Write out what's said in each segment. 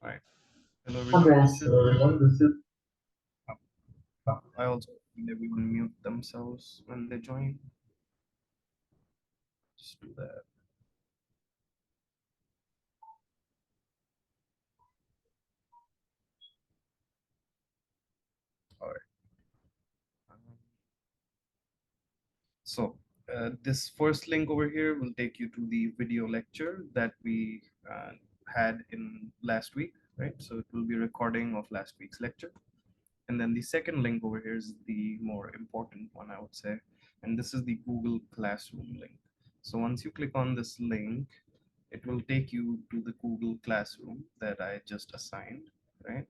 All right. Hello everyone. Hello This is everyone, this is I also need everyone mute themselves when they join. Just do that. All right. Um, this first link over here will take you to the video lecture that we had in last week, right? So it will be a recording of last week's lecture. And then the second link over here is the more important one, I would say. And this is the Google Classroom link. So once you click on this link, it will take you to the Google Classroom that I just assigned, right?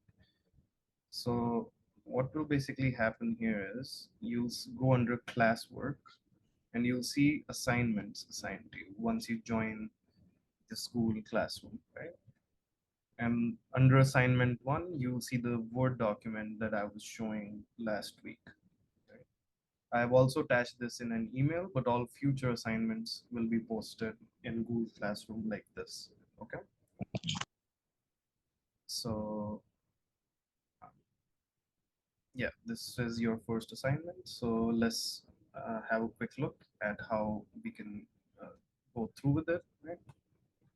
So what will basically happen here is you'll go under classwork and you'll see assignments assigned to you once you join the school classroom, right? And under assignment one, you'll see the Word document that I was showing last week. Right? I have also attached this in an email, but all future assignments will be posted in Google Classroom like this. Okay. So yeah, this is your first assignment. So let's have a quick look at how we can uh, go through with it. Right.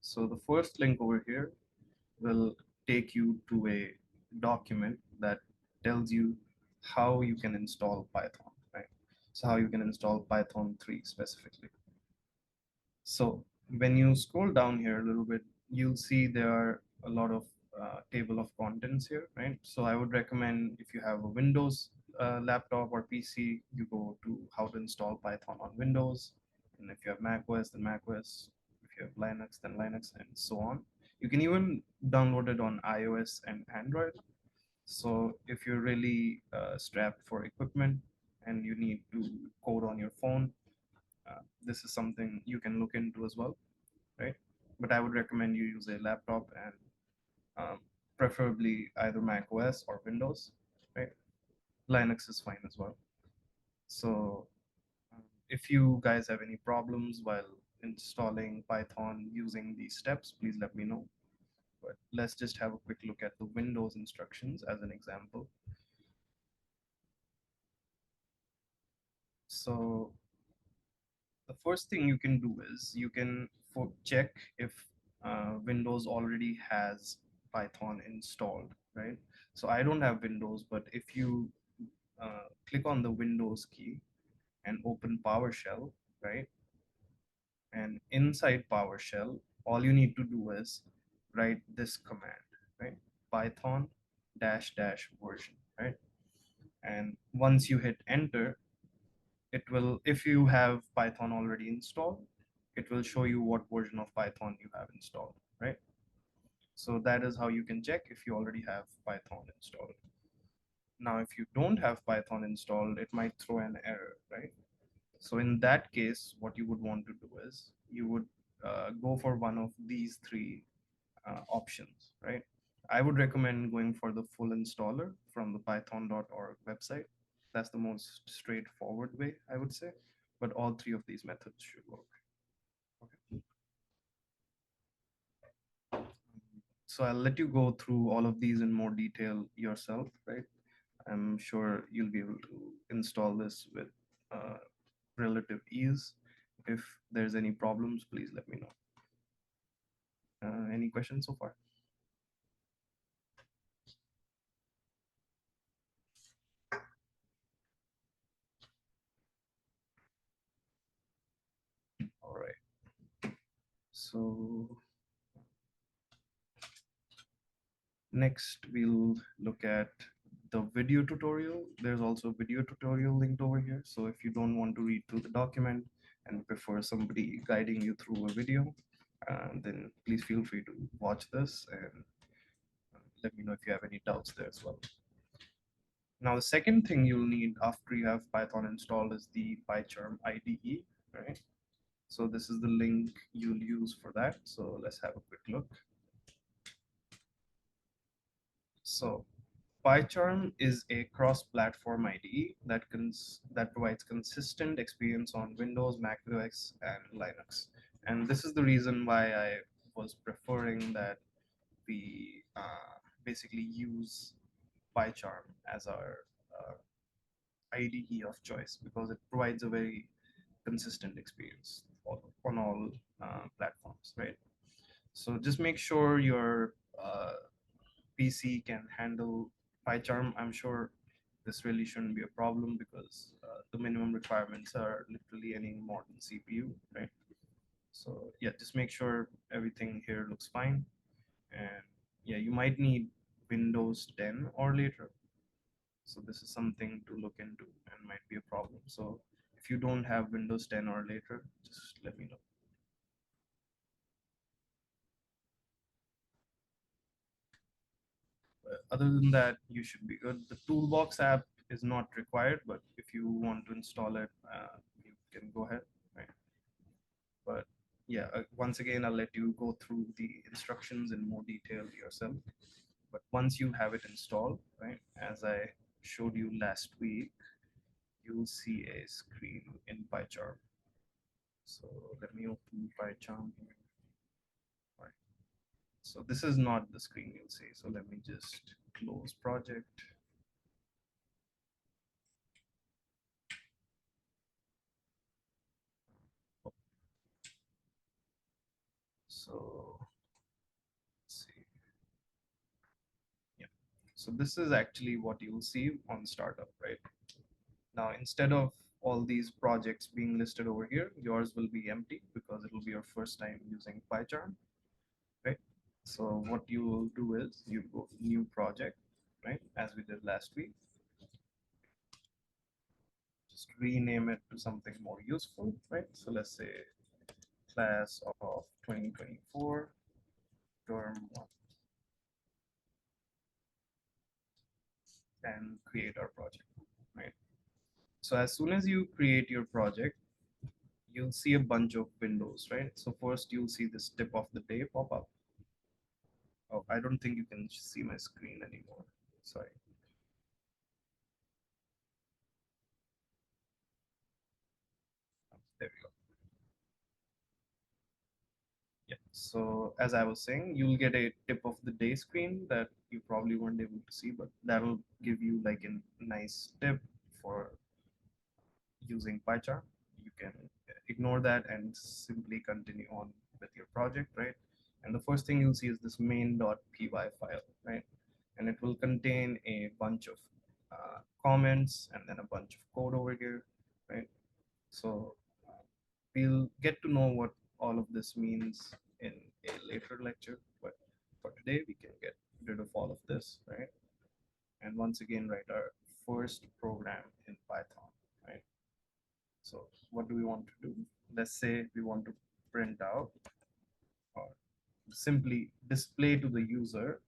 So the first link over here will take you to a document that tells you how you can install Python, right? So how you can install Python 3 specifically. So when you scroll down here a little bit, you'll see there are a lot of table of contents here, right? So I would recommend if you have a Windows laptop or PC, you go to how to install Python on Windows. And if you have Mac OS, then Mac OS. If you have Linux, then Linux, and so on. You can even download it on iOS and Android. So if you're really strapped for equipment and you need to code on your phone, this is something you can look into as well, right? But I would recommend you use a laptop and um, preferably either Mac OS or Windows, right? Linux is fine as well. So if you guys have any problems while installing Python using these steps, please let me know. But let's just have a quick look at the Windows instructions as an example. So the first thing you can do is you can check if Windows already has Python installed, right? So I don't have Windows, but if you click on the Windows key and open PowerShell, right? And inside PowerShell, all you need to do is write this command, right? Python dash dash version, right? And once you hit enter, it will, if you have Python already installed, it will show you what version of Python you have installed, right? So that is how you can check if you already have Python installed. Now, if you don't have Python installed, it might throw an error, right? So in that case, what you would want to do is you would go for one of these three options, right? I would recommend going for the full installer from the python.org website. That's the most straightforward way, I would say, but all three of these methods should work. Okay. So I'll let you go through all of these in more detail yourself, right? I'm sure you'll be able to install this with uh, relative ease. If there's any problems, please let me know. Any questions so far? All right. So next, we'll look at the video tutorial. There's also a video tutorial linked over here. So if you don't want to read through the document and prefer somebody guiding you through a video, then please feel free to watch this and let me know if you have any doubts there as well. Now, the second thing you'll need after you have Python installed is the PyCharm IDE, right? So this is the link you'll use for that. So let's have a quick look. So PyCharm is a cross-platform IDE that provides consistent experience on Windows, Mac OS, and Linux. And this is the reason why I was preferring that we basically use PyCharm as our IDE of choice because it provides a very consistent experience on all platforms, right? So just make sure your PC can handle PyCharm. I'm sure this really shouldn't be a problem because the minimum requirements are literally any modern CPU, right? So yeah, just make sure everything here looks fine. And yeah, you might need Windows 10 or later. So this is something to look into and might be a problem. So if you don't have Windows 10 or later, just let me know. Other than that, you should be good. The Toolbox app is not required, but if you want to install it, you can go ahead, right? But yeah, once again, I'll let you go through the instructions in more detail yourself. But once you have it installed, right, as I showed you last week, you'll see a screen in PyCharm. So let me open PyCharm here. Right. So this is not the screen you'll see. So let me just close project. So let's see. Yeah. So this is actually what you'll see on startup, right? Now, instead of all these projects being listed over here, yours will be empty because it will be your first time using PyCharm, right? So what you will do is you go new project, right? As we did last week, just rename it to something more useful, right? So let's say class of 2024, term one, and create our project, right? So as soon as you create your project, you'll see a bunch of windows, right? So first you'll see this tip of the day pop up. Oh, I don't think you can see my screen anymore. Sorry. There we go. Yeah. So as I was saying, you'll get a tip of the day screen that you probably weren't able to see, but that'll give you like a nice tip for using PyCharm. You can ignore that and simply continue on with your project, right? And the first thing you'll see is this main.py file, right? And it will contain a bunch of comments and then a bunch of code over here, right? So we'll get to know what all of this means in a later lecture, but for today we can get rid of all of this, right? And once again write our first program in Python, right? So what do we want to do? Let's say we want to print out or simply display to the user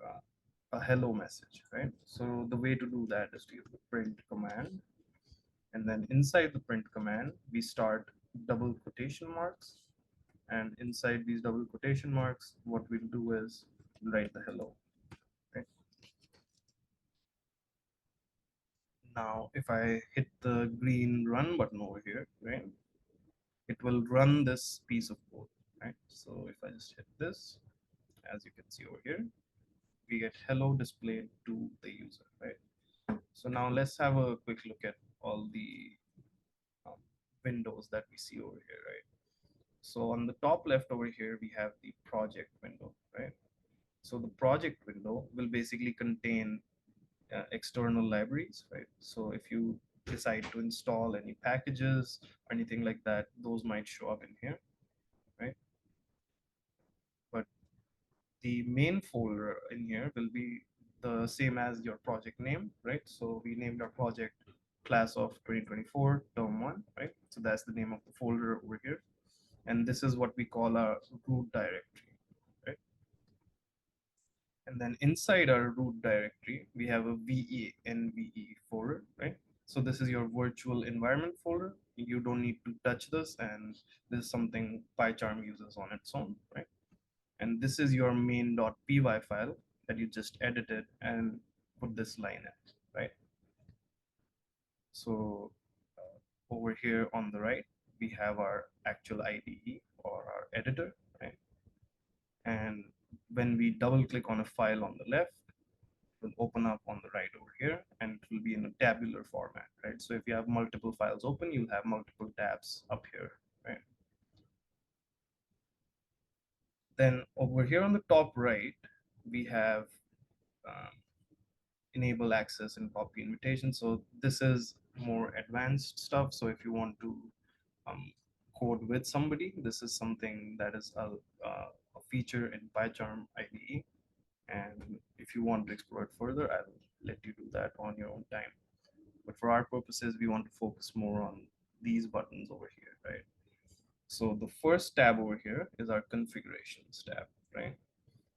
uh, a hello message, right? So the way to do that is to use the print command. And then inside the print command, we start double quotation marks. And inside these double quotation marks, what we'll do is write the hello, right? Now, if I hit the green run button over here, right, it will run this piece of code, right? So if I just hit this, as you can see over here, we get hello displayed to the user, right? So now let's have a quick look at all the um, windows that we see over here, right? So on the top left over here, we have the project window, right? So the project window will basically contain external libraries, right? So if you decide to install any packages or anything like that, those might show up in here, right? But the main folder in here will be the same as your project name, right? So we named our project class of 2024 term one, right? So that's the name of the folder over here. And this is what we call our root directory, right? And then inside our root directory, we have a VENVE folder, right? So this is your virtual environment folder. You don't need to touch this, and this is something PyCharm uses on its own, right? And this is your main.py file that you just edited and put this line in, right? So over here on the right, we have our actual IDE or our editor, right? And When we double click on a file on the left, it will open up on the right over here, and it will be in a tabular format, right? So if you have multiple files open, you'll have multiple tabs up here, right? Then over here on the top right, we have um, enable access and copy invitation. So this is more advanced stuff. So if you want to code with somebody, this is something that is a feature in PyCharm IDE. And if you want to explore it further, I'll let you do that on your own time. But for our purposes, we want to focus more on these buttons over here, right? So the first tab over here is our configurations tab, right?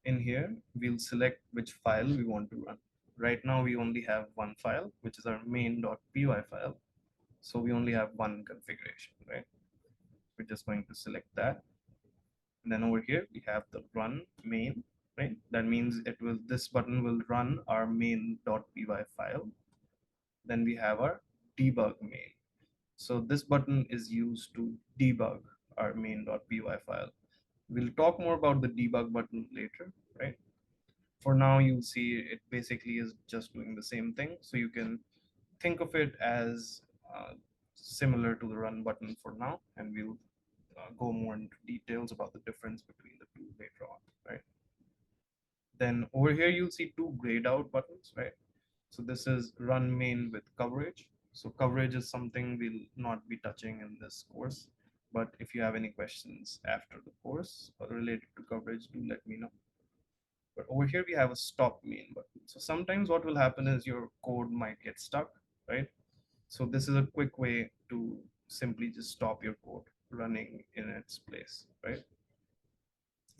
In here, we'll select which file we want to run. Right now, we only have one file, which is our main.py file. So we only have one configuration, right? We're just going to select that. And then over here, we have the run main, right? That means this button will run our main.py file. Then we have our debug main. So this button is used to debug our main.py file. We'll talk more about the debug button later, right? For now, you'll see it basically is just doing the same thing. So you can think of it as similar to the run button for now, and we'll go more into details about the difference between the two later on, right? Then over here, you'll see two grayed out buttons, right? So this is run main with coverage. So coverage is something we'll not be touching in this course. But if you have any questions after the course related to coverage, do let me know. But over here, we have a stop main button. So sometimes what will happen is your code might get stuck, right? So this is a quick way to simply just stop your code running in its place, right?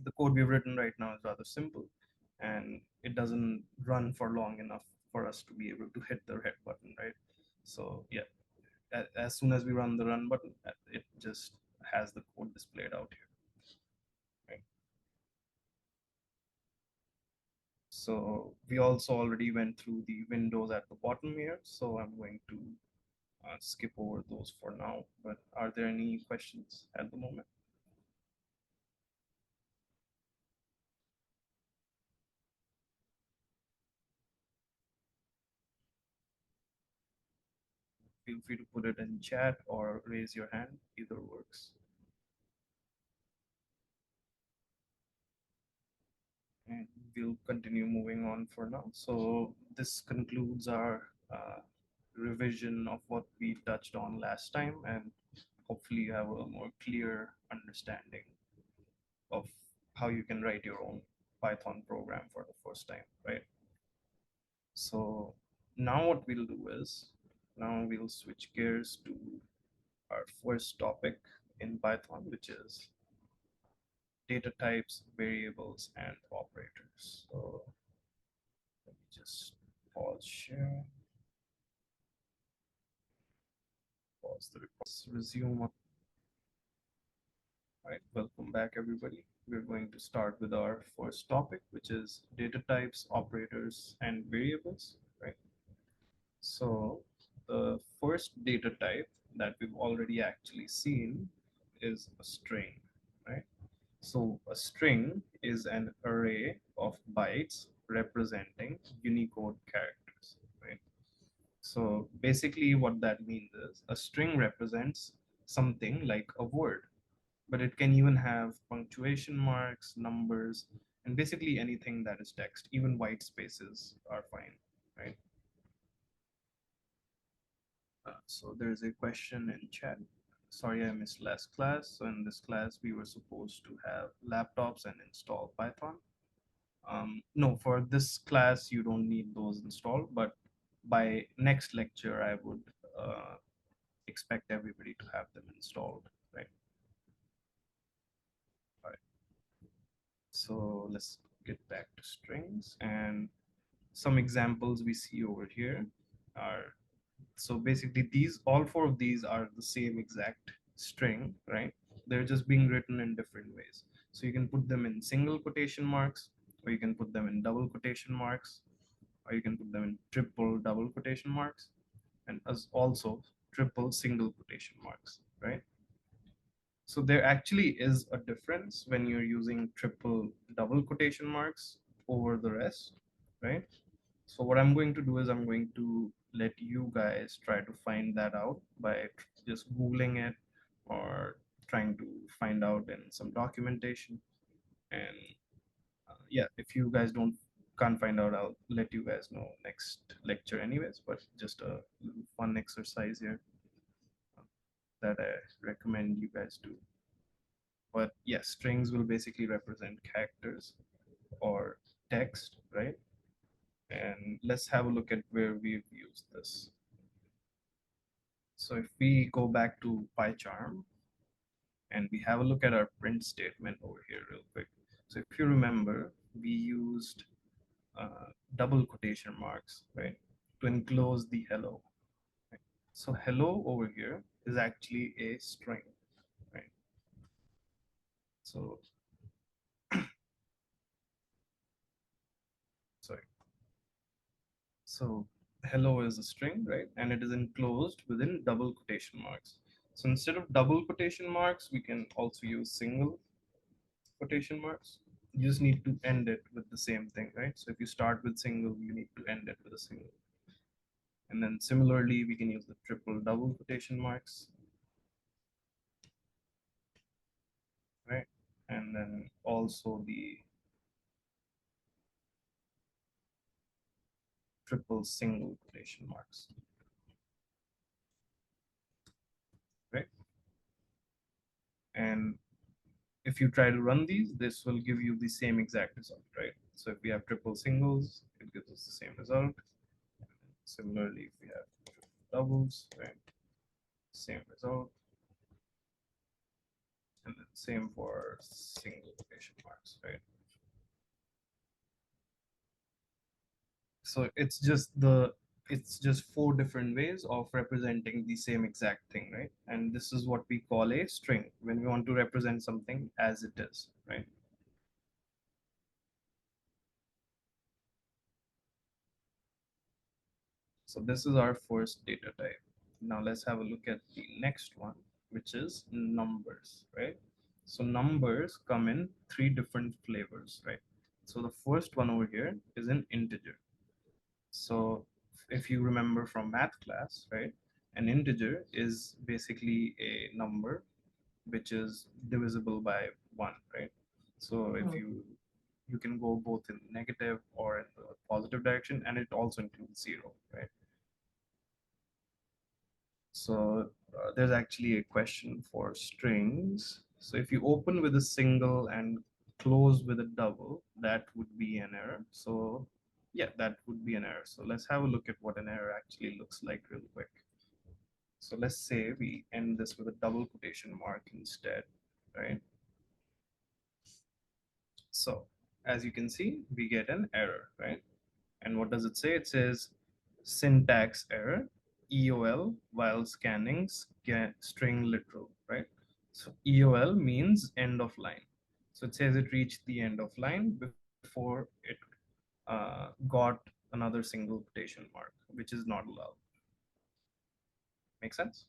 The code we've written right now is rather simple, and it doesn't run for long enough for us to be able to hit the red button, right? So yeah, as soon as we run the run button, it just has the code displayed out here, right? So we also already went through the windows at the bottom here, so I'm going to skip over those for now. But are there any questions at the moment? Feel free to put it in chat or raise your hand, either works. And we'll continue moving on for now. So this concludes our revision of what we touched on last time, and hopefully you have a more clear understanding of how you can write your own Python program for the first time, right? So now what we'll do is, now we'll switch gears to our first topic in Python, which is data types, variables, and operators. So let me just pause share, pause the record, resume. All right, welcome back everybody. We're going to start with our first topic, which is data types, operators, and variables, right? So the first data type that we've already actually seen is a string, right? So a string is an array of bytes representing Unicode characters, right? So basically what that means is a string represents something like a word, but it can even have punctuation marks, numbers, and basically anything that is text. Even white spaces are fine, right? So there's a question in chat. Sorry, I missed last class. So in this class, we were supposed to have laptops and install Python. No, for this class, you don't need those installed, but by next lecture, I would expect everybody to have them installed, right? All right. So let's get back to strings, and some examples we see over here are, so basically these, all four of these are the same exact string, right? They're just being written in different ways. So you can put them in single quotation marks, or you can put them in double quotation marks, or you can put them in triple double quotation marks, and as also triple single quotation marks, right? So there actually is a difference when you're using triple double quotation marks over the rest, right? So what I'm going to do is I'm going to let you guys try to find that out by just Googling it or trying to find out in some documentation. And yeah, if you guys don't can't find out, I'll let you guys know next lecture anyways, but just a little fun exercise here that I recommend you guys do. But yes, strings will basically represent characters or text, right? And let's have a look at where we've used this. So if we go back to PyCharm and we have a look at our print statement over here real quick. So if you remember, we used double quotation marks, right, to enclose the hello. Right? So hello over here is actually a string, right? So sorry. So hello is a string, right? And it is enclosed within double quotation marks. So instead of double quotation marks, we can also use single quotation marks. You just need to end it with the same thing, right? So if you start with single, you need to end it with a single. And then similarly, we can use the triple double quotation marks, right? And then also the triple single quotation marks, right? And if you try to run these, this will give you the same exact result, right? So if we have triple singles, it gives us the same result. Similarly, if we have doubles, right, same result. And then same for single quotation marks, right? So it's just four different ways of representing the same exact thing, right? And this is what we call a string when we want to represent something as it is, right? So this is our first data type. Now let's have a look at the next one, which is numbers, right? So numbers come in three different flavors, right? So the first one over here is an integer. So if you remember from math class, right, an integer is basically a number which is divisible by one, right? So if you can go both in negative or in the positive direction, and it also includes zero, right? So there's actually a question for strings. So if you open with a single and close with a double, that would be an error. So yeah, that would be an error. So let's have a look at what an error actually looks like real quick. So let's say we end this with a double quotation mark instead, right? So as you can see, we get an error, right? And what does it say? It says syntax error, EOL, while scanning string literal, right? So EOL means end of line. So it says it reached the end of line before it got another single quotation mark, which is not allowed. Make sense?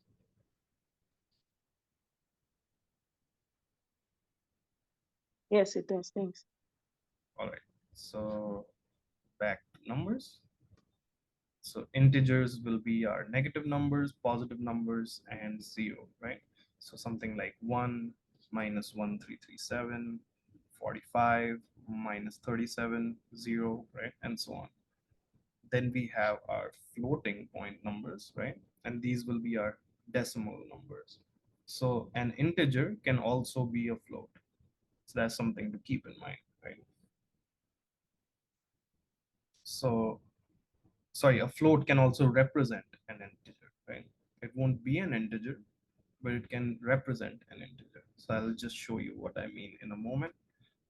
Yes, it does. Thanks. All right. So back to numbers. So integers will be our negative numbers, positive numbers, and zero, right? So something like 1, minus 1337, 45, minus 37, 0, right? And so on. Then we have our floating point numbers, right? And these will be our decimal numbers. So an integer can also be a float. So that's something to keep in mind, right? So sorry, a float can also represent an integer, right? It won't be an integer, but it can represent an integer. So I'll just show you what I mean in a moment.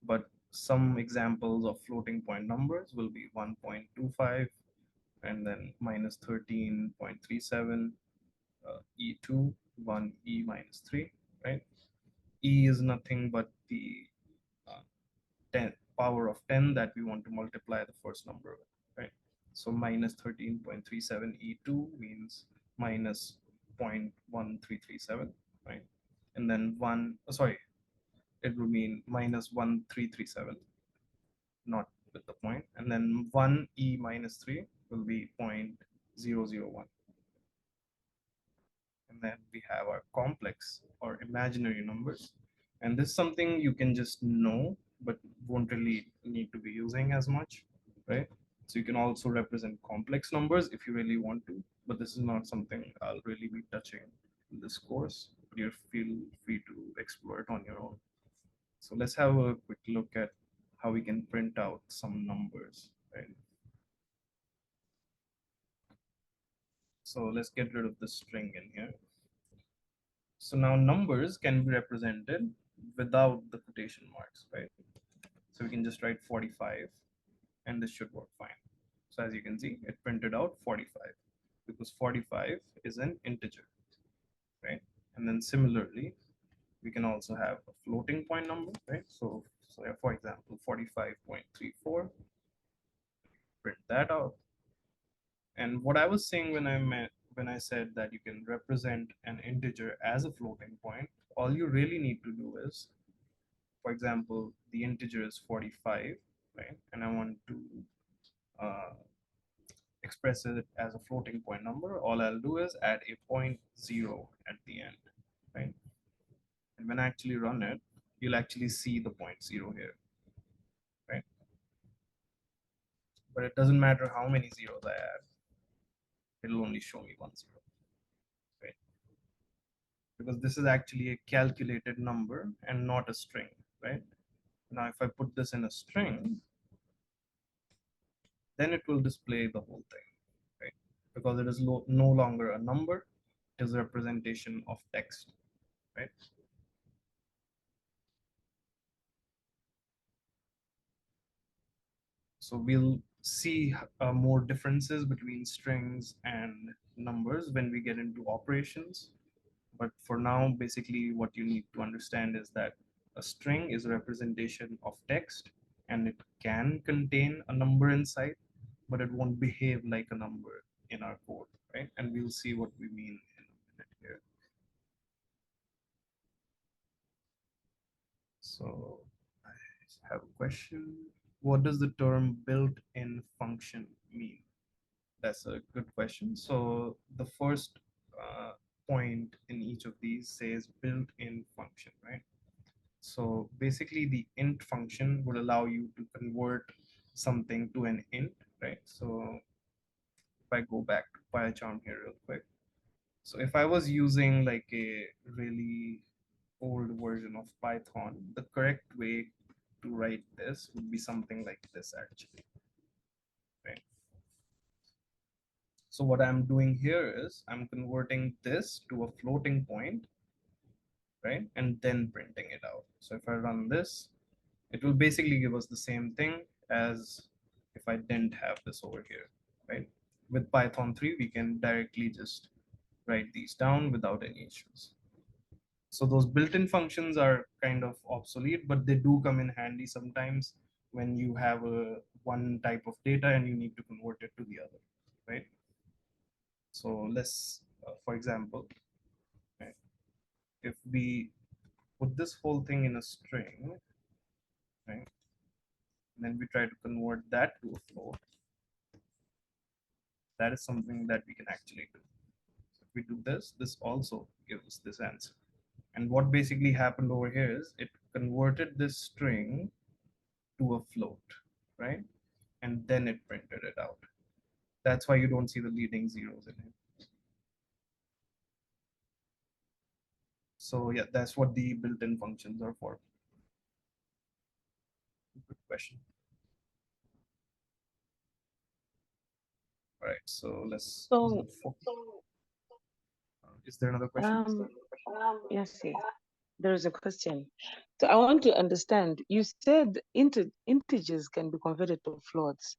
But some examples of floating point numbers will be 1.25 and then minus 13.37, E2, 1E minus 3, right? E is nothing but the uh, 10 power of 10 that we want to multiply the first number with, right? So minus 13.37 E2 means minus 0.1337, right? And then sorry, it would mean minus 1337. not with the point. And then 1e minus 3 will be 0.001. And then we have our complex or imaginary numbers. And this is something you can just know, but won't really need to be using as much, right? So you can also represent complex numbers if you really want to, but this is not something I'll really be touching in this course. But you feel free to explore it on your own. So let's have a quick look at how we can print out some numbers, right? So let's get rid of the string in here. So now numbers can be represented without the quotation marks, right? So we can just write 45 and this should work fine. So as you can see, it printed out 45 because 45 is an integer, right? And then similarly, we can also have a floating point number, right? So yeah, for example, 45.34, print that out. And what I was saying when I said that you can represent an integer as a floating point, all you really need to do is, for example, the integer is 45, right? And I want to uh, express it as a floating point number. All I'll do is add a point zero at the end, right? And when I actually run it, you'll actually see the point zero here, right? But it doesn't matter how many zeros I add, it'll only show me 1 0, right? Because this is actually a calculated number and not a string, right? Now, if I put this in a string, then it will display the whole thing, right? Because it is no longer a number, it is a representation of text, right? So we'll see more differences between strings and numbers when we get into operations. But for now, basically what you need to understand is that a string is a representation of text and it can contain a number inside, but it won't behave like a number in our code, right? And we'll see what we mean in a minute here. So I have a question. What does the term built-in function mean? That's a good question. So the first point in each of these says built-in function, right? So basically the int function would allow you to convert something to an int, right? So if I go back to PyCharm here real quick. So if I was using like a really old version of Python, the correct way to write this would be something like this actually, right? So what I'm doing here is I'm converting this to a floating point, right? And then printing it out. So if I run this, it will basically give us the same thing as if I didn't have this over here, right? With Python 3, we can directly just write these down without any issues. So those built-in functions are kind of obsolete, but they do come in handy sometimes when you have a one type of data and you need to convert it to the other, right? So let's, for example, right, if we put this whole thing in a string, right, and then we try to convert that to a float, that is something that we can actually do. So if we do this, this also gives this answer. And what basically happened over here is it converted this string to a float, right? And then it printed it out. That's why you don't see the leading zeros in it. So yeah, that's what the built-in functions are for. Good question. All right, so let's So, move forward. Is there another question? um, yes, yes. There is a question. So I want to understand. You said integers can be converted to floats,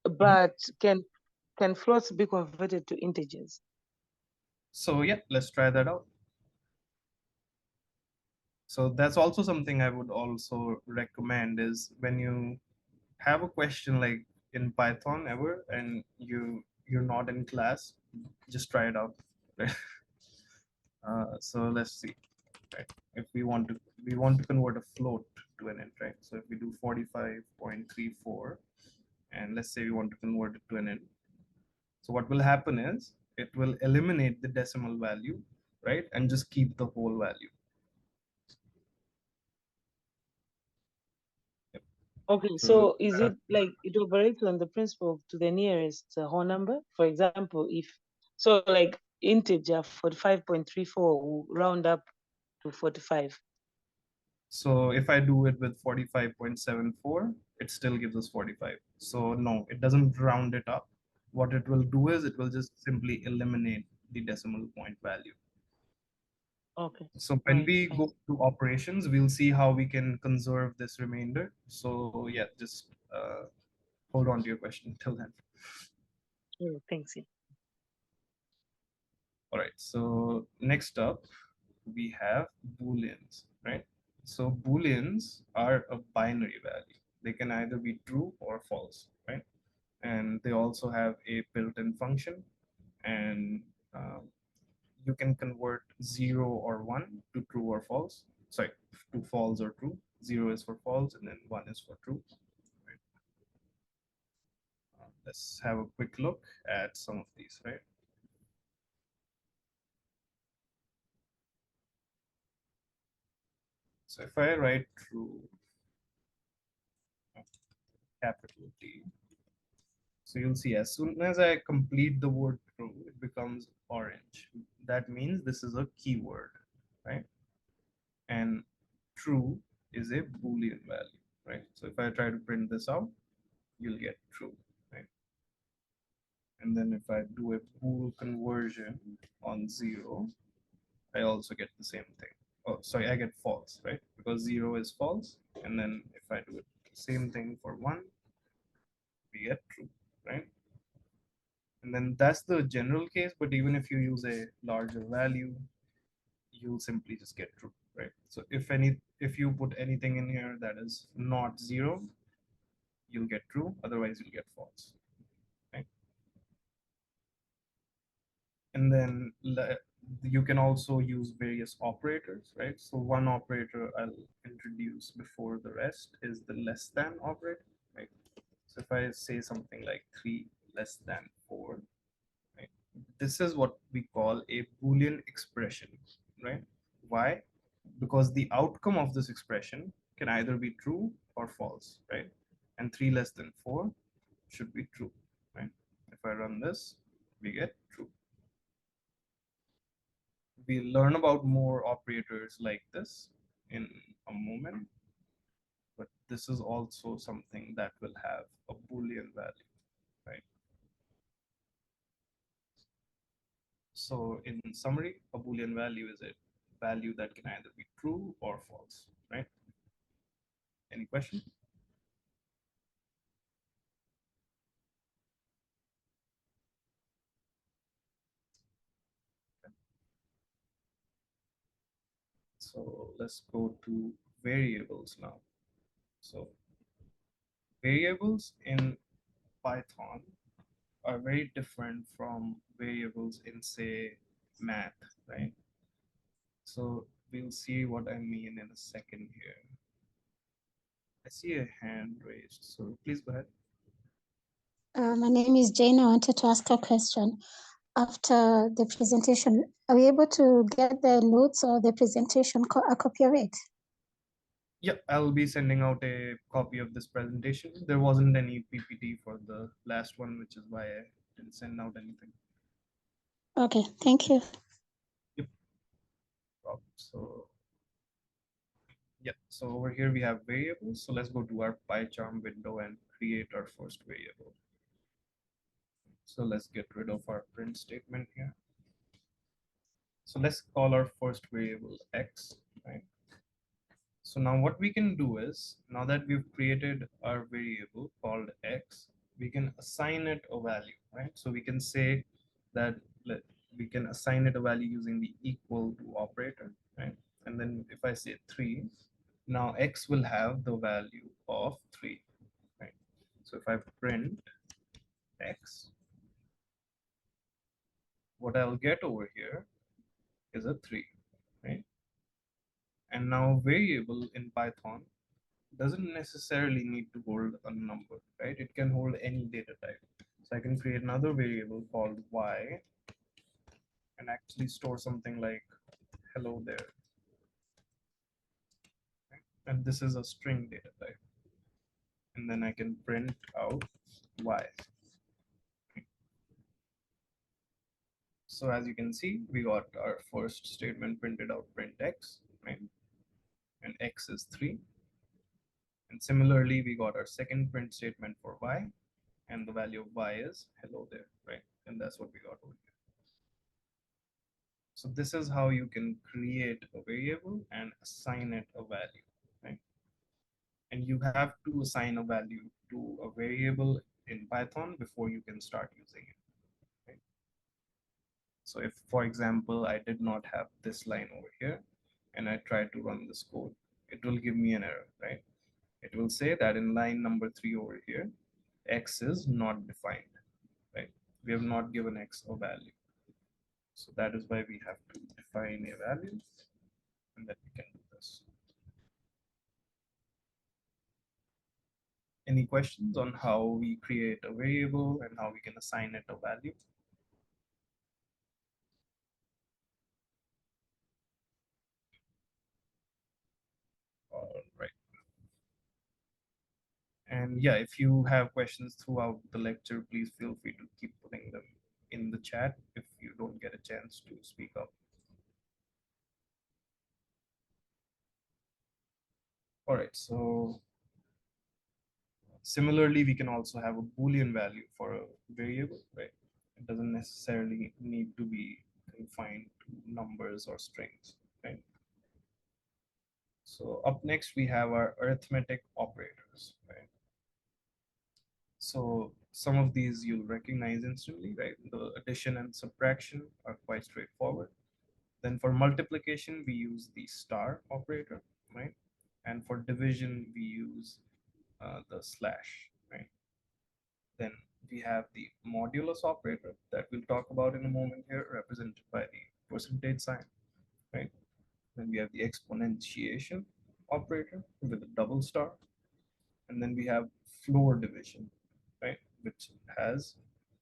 Mhm. but can floats be converted to integers? So yeah, let's try that out. So that's also something I would also recommend is when you have a question like in Python ever and you're not in class, just try it out. So let's see. Right? If we want to convert a float to an int, right? So if we do 45.34, and let's say we want to convert it to an int, so what will happen is it will eliminate the decimal value, right? And just keep the whole value. Yep. Okay, So so is it like it operates on the principle of to the nearest whole number? For example, if so, like integer 45.34 will round up to 45. so if I do it with 45.74, it still gives us 45. So no, it doesn't round it up. What it will do is it will just simply eliminate the decimal point value. Okay, So when right, we right. go to operations, we'll see how we can conserve this remainder. So yeah, just hold on to your question till then. Oh, thanks. Yeah. All right, so next up, we have Booleans, right? So Booleans are a binary value. They can either be true or false, right? And they also have a built-in function, and you can convert 0 or 1 to true or false. Sorry, to false or true. 0 is for false, and then 1 is for true. Right? Let's have a quick look at some of these, right? So if I write true, capital T, so you'll see as soon as I complete the word true, it becomes orange. That means this is a keyword, right? And true is a Boolean value, right? So if I try to print this out, you'll get true, right? And then if I do a bool conversion on 0, I also get the same thing. Oh, sorry, I get false, right? Because 0 is false. And then if I do it same thing for 1, we get true, right? And then that's the general case, but even if you use a larger value, you'll simply just get true, right? So if you put anything in here that is not 0, you'll get true, otherwise you'll get false, right? And then you can also use various operators, right? So one operator I'll introduce before the rest is the less than operator, right? So if I say something like 3 less than 4, right? This is what we call a Boolean expression, right? Why? Because the outcome of this expression can either be true or false, right? And 3 less than 4 should be true, right? If I run this, we get true. We'll learn about more operators like this in a moment, but this is also something that will have a Boolean value, right? So in summary, a Boolean value is a value that can either be true or false, right? Any question? So let's go to variables now. So variables in Python are very different from variables in, say, math, right? So we'll see what I mean in a second here. I see a hand raised, so please go ahead. My name is Jane. I wanted to ask a question. After the presentation, are we able to get the notes or the presentation, a copy of it? Yeah, I'll be sending out a copy of this presentation. There wasn't any PPT for the last one, which is why I didn't send out anything. Okay, thank you. Yep. So yeah, so over here we have variables. So let's go to our PyCharm window and create our first variable. So let's get rid of our print statement here. So let's call our first variable x, right? So now what we can do is, now that we've created our variable called x, we can assign it a value, right? So we can say that we can assign it a value using the equal to operator, right? And then if I say 3, now x will have the value of 3, right? So if I print x, what I'll get over here is a 3, right? And now variable in Python doesn't necessarily need to hold a number, right? It can hold any data type. So I can create another variable called y and actually store something like hello there. Right? And this is a string data type. And then I can print out y. So as you can see, we got our first statement printed out, print x, right? And x is 3. And similarly, we got our second print statement for y, and the value of y is hello there, right? And that's what we got over here. So this is how you can create a variable and assign it a value, right? And you have to assign a value to a variable in Python before you can start using it, right? So if, for example, I did not have this line over here and I try to run this code, it will give me an error, right? It will say that in line number 3 over here, x is not defined, right? We have not given x a value. So that is why we have to define a value, and then we can do this. Any questions on how we create a variable and how we can assign it a value? All right. And yeah, if you have questions throughout the lecture, please feel free to keep putting them in the chat if you don't get a chance to speak up. All right, so similarly, we can also have a Boolean value for a variable, right? It doesn't necessarily need to be confined to numbers or strings, right? So up next, we have our arithmetic operators, right? So some of these you'll recognize instantly, right? The addition and subtraction are quite straightforward. Then for multiplication, we use the star operator, right? And for division, we use the slash, right? Then we have the modulus operator that we'll talk about in a moment here, represented by the percentage sign, right? Then we have the exponentiation operator with a double star. And then we have floor division, right? Which has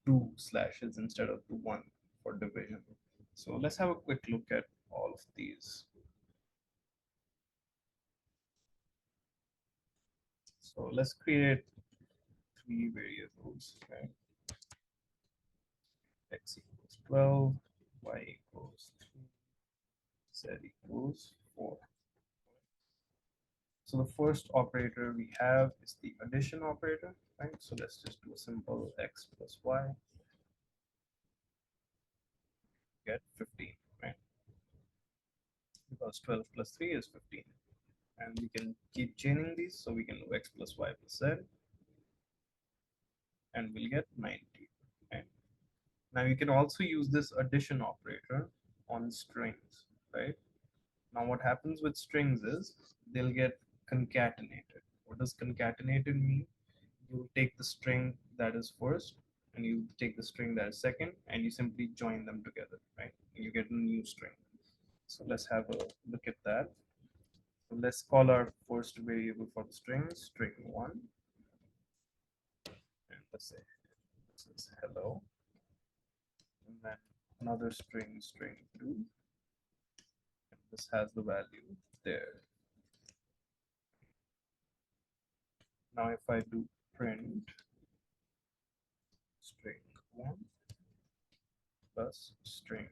2 slashes instead of the 1 for division. So let's have a quick look at all of these. So let's create 3 variables, right? X equals 12, y equals 3, z equals 4. So the first operator we have is the addition operator, right? So let's just do a simple x plus y, get 15, right? Because 12 plus 3 is 15. And we can keep chaining these, so we can do x plus y plus z, and we'll get 90, right? Now you can also use this addition operator on strings, right? Now what happens with strings is they'll get concatenated. What does concatenated mean? You take the string that is first and you take the string that is second and you simply join them together, right? And you get a new string. So let's have a look at that. So let's call our first variable for the string, string1, and let's say this is hello, and then another string, string2, and this has the value there. Now if I do print string1 plus string,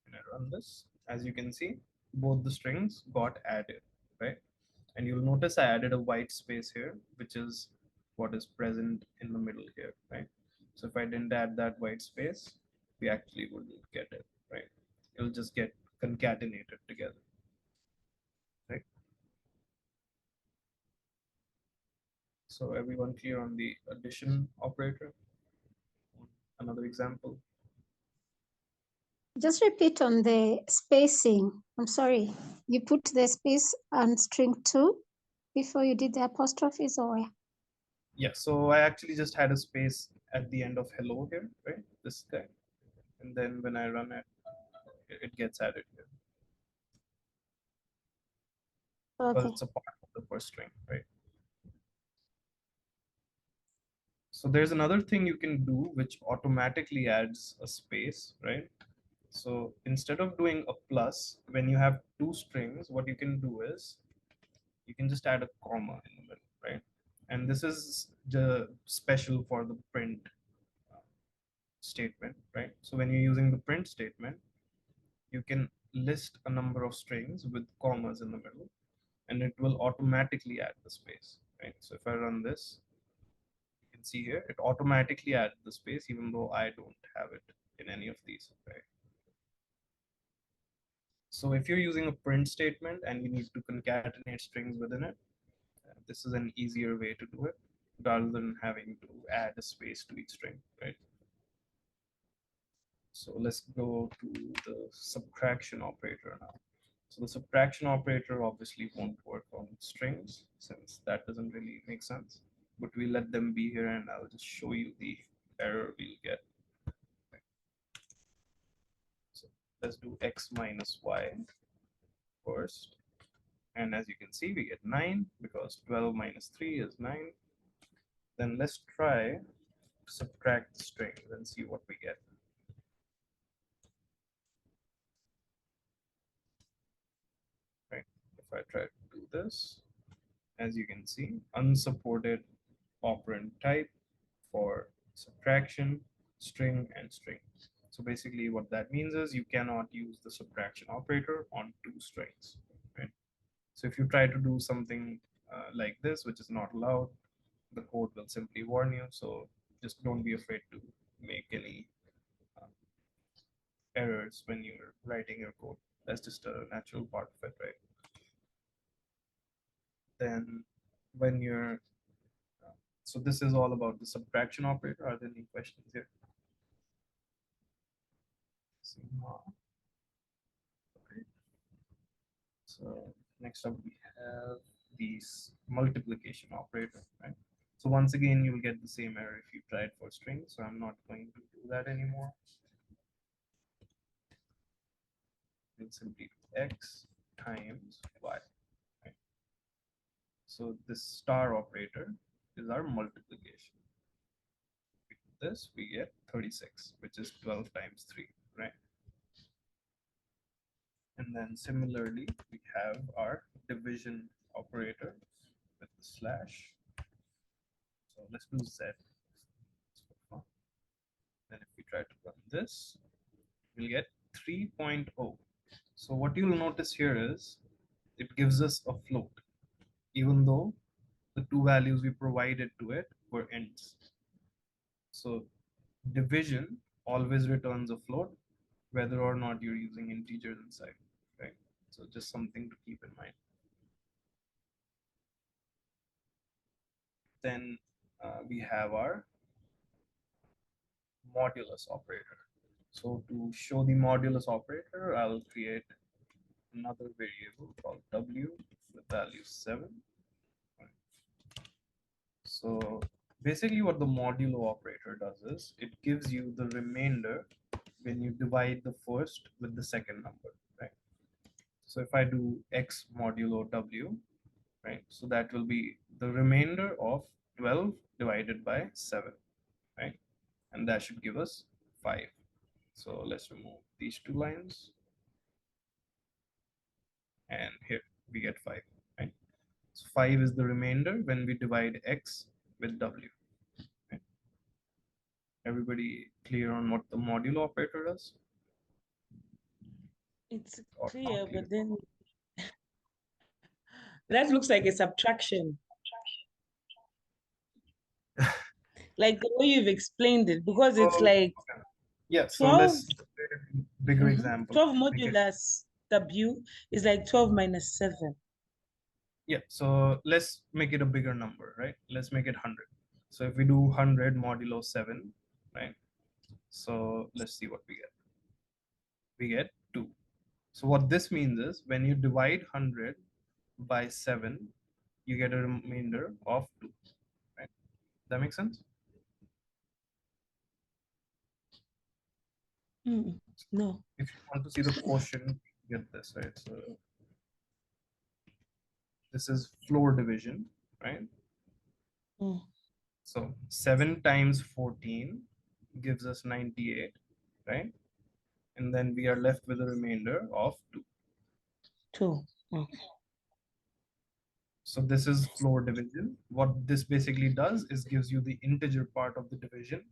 and I run this, as you can see, both the strings got added, right? And you'll notice I added a white space here, which is what is present in the middle here, right? So if I didn't add that white space, we actually wouldn't get it, right? It'll just get concatenated together, right? So everyone clear on the addition operator? Another example. Just repeat on the spacing. I'm sorry. You put the space on string 2 before you did the apostrophes or where? Yeah, so I actually just had a space at the end of hello here, right? This guy. And then when I run it, it gets added here. because Okay. it's a part of the first string, right? So there's another thing you can do which automatically adds a space, right? So instead of doing a plus, when you have two strings, what you can do is you can just add a comma in the middle, right? And this is the special for the print uh, statement, right? So when you're using the print statement, you can list a number of strings with commas in the middle, and it will automatically add the space, right? So if I run this, you can see here, it automatically adds the space, even though I don't have it in any of these, right? So if you're using a print statement and you need to concatenate strings within it, this is an easier way to do it rather than having to add a space to each string, right? So let's go to the subtraction operator now. So the subtraction operator obviously won't work on strings since that doesn't really make sense, but we let them be here and I'll just show you the error we'll get. So let's do x minus y first. And as you can see, we get 9 because 12 minus 3 is 9. Then let's try to subtract the strings and see what we get. Right? If I try to do this, as you can see, unsupported operand type for subtraction, string, and string. So basically what that means is you cannot use the subtraction operator on two strings, right? So if you try to do something like this, which is not allowed, the code will simply warn you. So just don't be afraid to make any uh, errors when you're writing your code. That's just a natural part of it, right? Then when you're so this is all about the subtraction operator. Are there any questions here? Okay. So next up we have these multiplication operator, right? So once again, you'll get the same error if you tried for string. So I'm not going to do that anymore. We'll simply do x times y. Right? So this star operator is our multiplication. We do this, we get 36, which is 12 times 3, right? And then similarly, we have our division operator with the slash. So let's do Z. Then if we try to run this, we'll get 3.0. So what you'll notice here is it gives us a float, even though the two values we provided to it were ints. So division always returns a float, whether or not you're using integers inside, right? So just something to keep in mind. Then we have our modulus operator. So to show the modulus operator, I'll create another variable called w with value 7. So basically what the modulo operator does is it gives you the remainder when you divide the first with the second number, right? So if I do x modulo w, right? So that will be the remainder of 12 divided by 7, right? And that should give us 5. So let's remove these two lines. And here we get 5, right? So 5 is the remainder when we divide x with w. Right? Everybody clear on what the modulo operator does? It's Or not clear, clear? but then that looks like a subtraction. Like the way you've explained it, because it's So, like okay. Yeah, so 12, let's bigger mhm, example. 12 Make it, modulus W is like 12 minus 7. yeah, so let's make it a bigger number, right? Let's make it 100. So if we do 100 modulo 7, right? So let's see what we get. We get 2. So what this means is when you divide 100 by 7, you get a remainder of 2, right? That makes sense? No. If you want to see the quotient, get this, right? So This is floor division, right? Mm. So 7 times 14 gives us 98, right? And then we are left with a remainder of 2. 2. Okay. So this is floor division. What this basically does is gives you the integer part of the division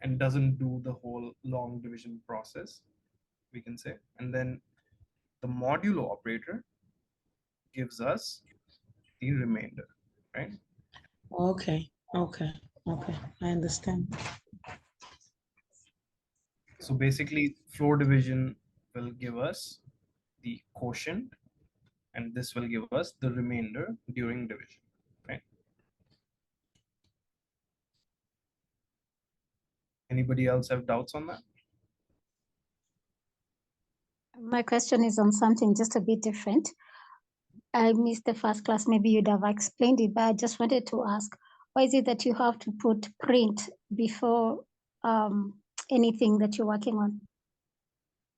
and doesn't do the whole long division process, we can say. And then the modulo operator gives us the remainder, right? Okay. Okay. Okay. I understand. So basically, floor division will give us the quotient, and this will give us the remainder during division, right? Anybody else have doubts on that? My question is on something just a bit different. I missed the first class. Maybe you'd have explained it, but I just wanted to ask, why is it that you have to put print before anything that you're working on?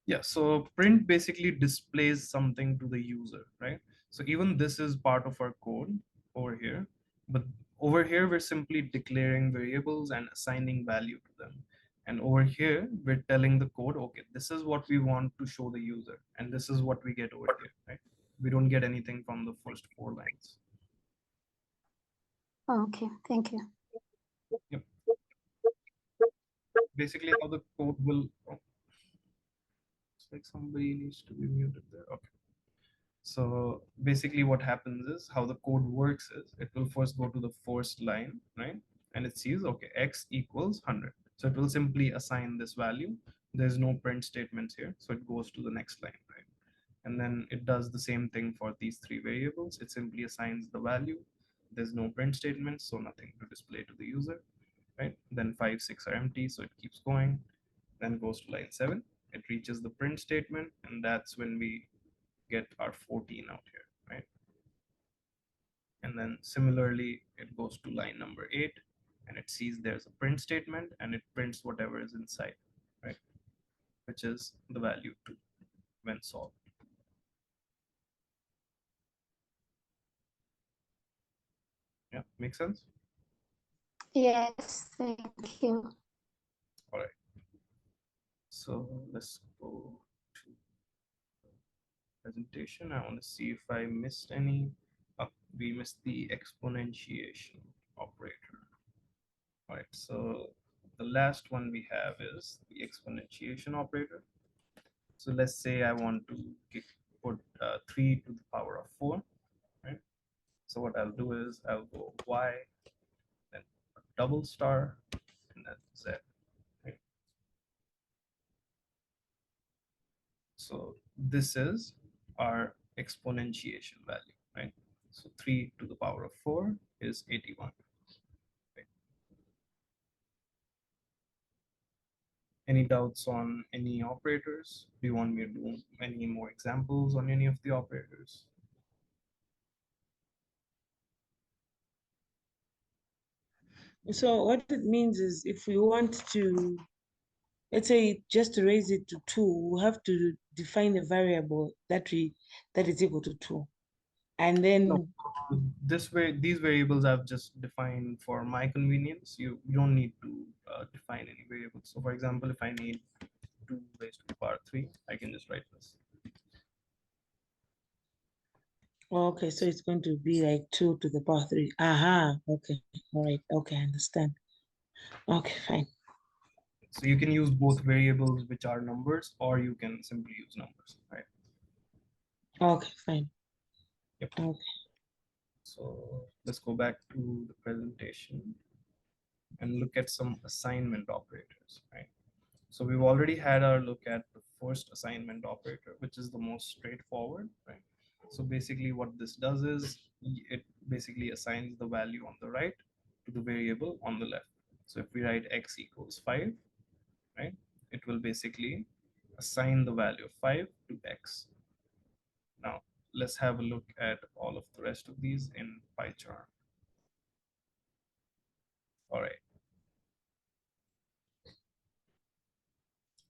Yeah, so print basically displays something to the user, right? So even this is part of our code over here, but over here we're simply declaring variables and assigning value to them. And over here, we're telling the code, okay, this is what we want to show the user, and this is what we get over here, right? We don't get anything from the first 4 lines. Oh, okay, thank you. Yep. Basically, how the code will, oh, it's like somebody needs to be muted there. Okay. So basically what happens is how the code works is it will first go to the first line, right? And it sees, okay, x equals 100. So it will simply assign this value. There's no print statements here. So it goes to the next line, right? And then it does the same thing for these 3 variables. It simply assigns the value. There's no print statements, so nothing to display to the user, right? Then 5, 6 are empty, so it keeps going. Then goes to line 7. It reaches the print statement, and that's when we get our 14 out here, right? And then similarly, it goes to line number 8 and it sees there's a print statement and it prints whatever is inside, right? Which is the value 2 when solved. Yeah, makes sense? Yes, thank you. All right. So let's go to presentation. I want to see if I missed any. Oh, we missed the exponentiation operator. All right, so the last one we have is the exponentiation operator. So let's say I want to put 3 to the power of 4, right? So what I'll do is I'll go y, then a double star, and then z, right? So this is our exponentiation value, right? So 3 to the power of 4 is 81. Right? Any doubts on any operators? Do you want me to do any more examples on any of the operators? So what it means is if we want to, let's say just to raise it to 2, we have to define a variable that is equal to 2. And No, then this way, these variables I've just defined for my convenience. You don't need to define any variables. So for example, if I need 2 raised to the power 3, I can just write this. okay, so it's going to be like 2 to the power 3. Aha, okay, all right, okay, I understand. Okay, fine. So you can use both variables which are numbers, or you can simply use numbers, right? Okay, fine. Yep. Okay. So let's go back to the presentation and look at some assignment operators, right? So we've already had our look at the first assignment operator, which is the most straightforward, right? So basically what this does is it basically assigns the value on the right to the variable on the left. So if we write x equals 5, right, it will basically assign the value of 5 to x. Now let's have a look at all of the rest of these in PyCharm. All right.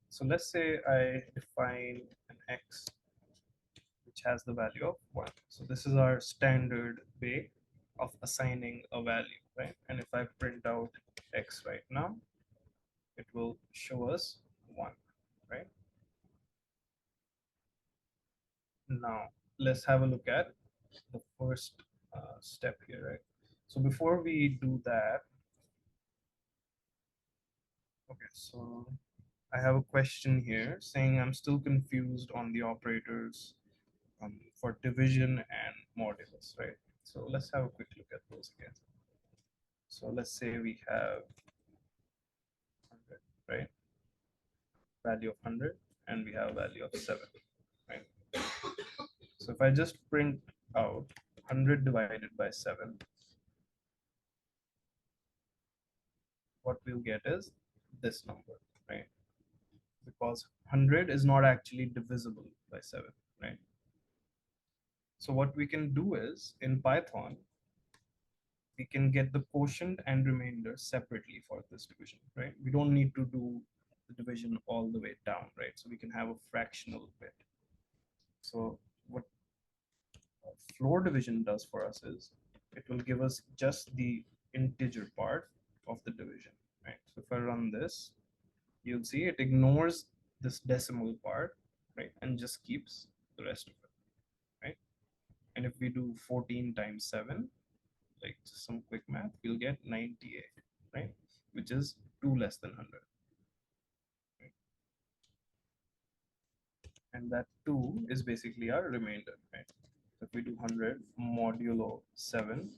So let's say I define an x which has the value of 1. So this is our standard way of assigning a value, right? And if I print out x right now, it will show us 1, right? Now let's have a look at the first step here, right? So before we do that, okay, so I have a question here saying I'm still confused on the operators for division and modulus, right? So let's have a quick look at those again. So let's say we have 100, right? Value of 100, and we have value of 7, right? So if I just print out 100 divided by 7, what we'll get is this number, right? Because 100 is not actually divisible by 7, right? So what we can do is in Python, we can get the quotient and remainder separately for this division, right? We don't need to do the division all the way down, right? So we can have a fractional bit. So what floor division does for us is it will give us just the integer part of the division, right? So if I run this, you'll see it ignores this decimal part, right? And just keeps the rest of it, right? And if we do 14 times 7, like just some quick math, we'll get 98, right? Which is 2 less than 100. Right? And that 2 is basically our remainder, right? So if we do 100 modulo 7,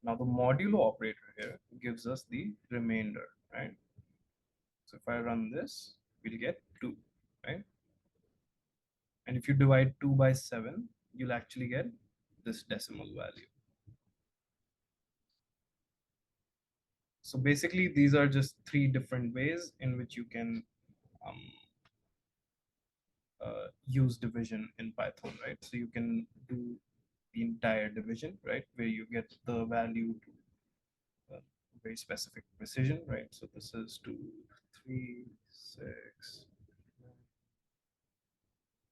now the modulo operator here gives us the remainder, right? So if I run this, we'll get 2, right? And if you divide 2 by 7, you'll actually get this decimal value. So basically, these are just 3 different ways in which you can use division in Python, right? So you can do the entire division, right, where you get the value to very specific precision, right? So this is 2, 3, 6,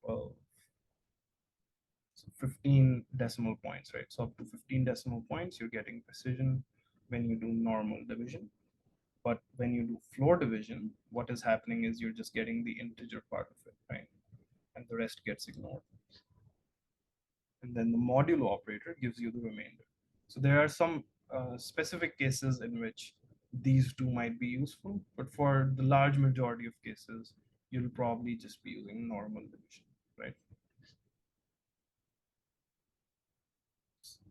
12, so 15 decimal points, right? So up to 15 decimal points, you're getting precision when you do normal division. But when you do floor division, what is happening is you're just getting the integer part of it, right? And the rest gets ignored. And then the modulo operator gives you the remainder. So there are some specific cases in which these two might be useful, but for the large majority of cases, you'll probably just be using normal division, right?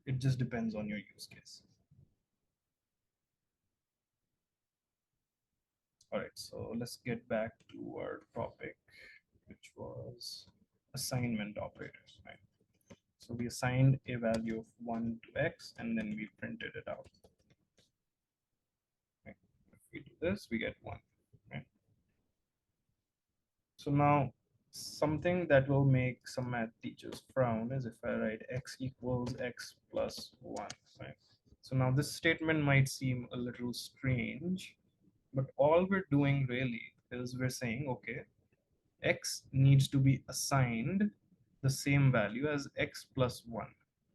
It just depends on your use case. All right, so let's get back to our topic, which was assignment operators, right? So we assigned a value of 1 to x, and then we printed it out. Right? If we do this, we get 1. Right? So now something that will make some math teachers frown is if I write x equals x plus 1. Right? So now this statement might seem a little strange, but all we're doing really is we're saying, okay, x needs to be assigned the same value as x plus 1,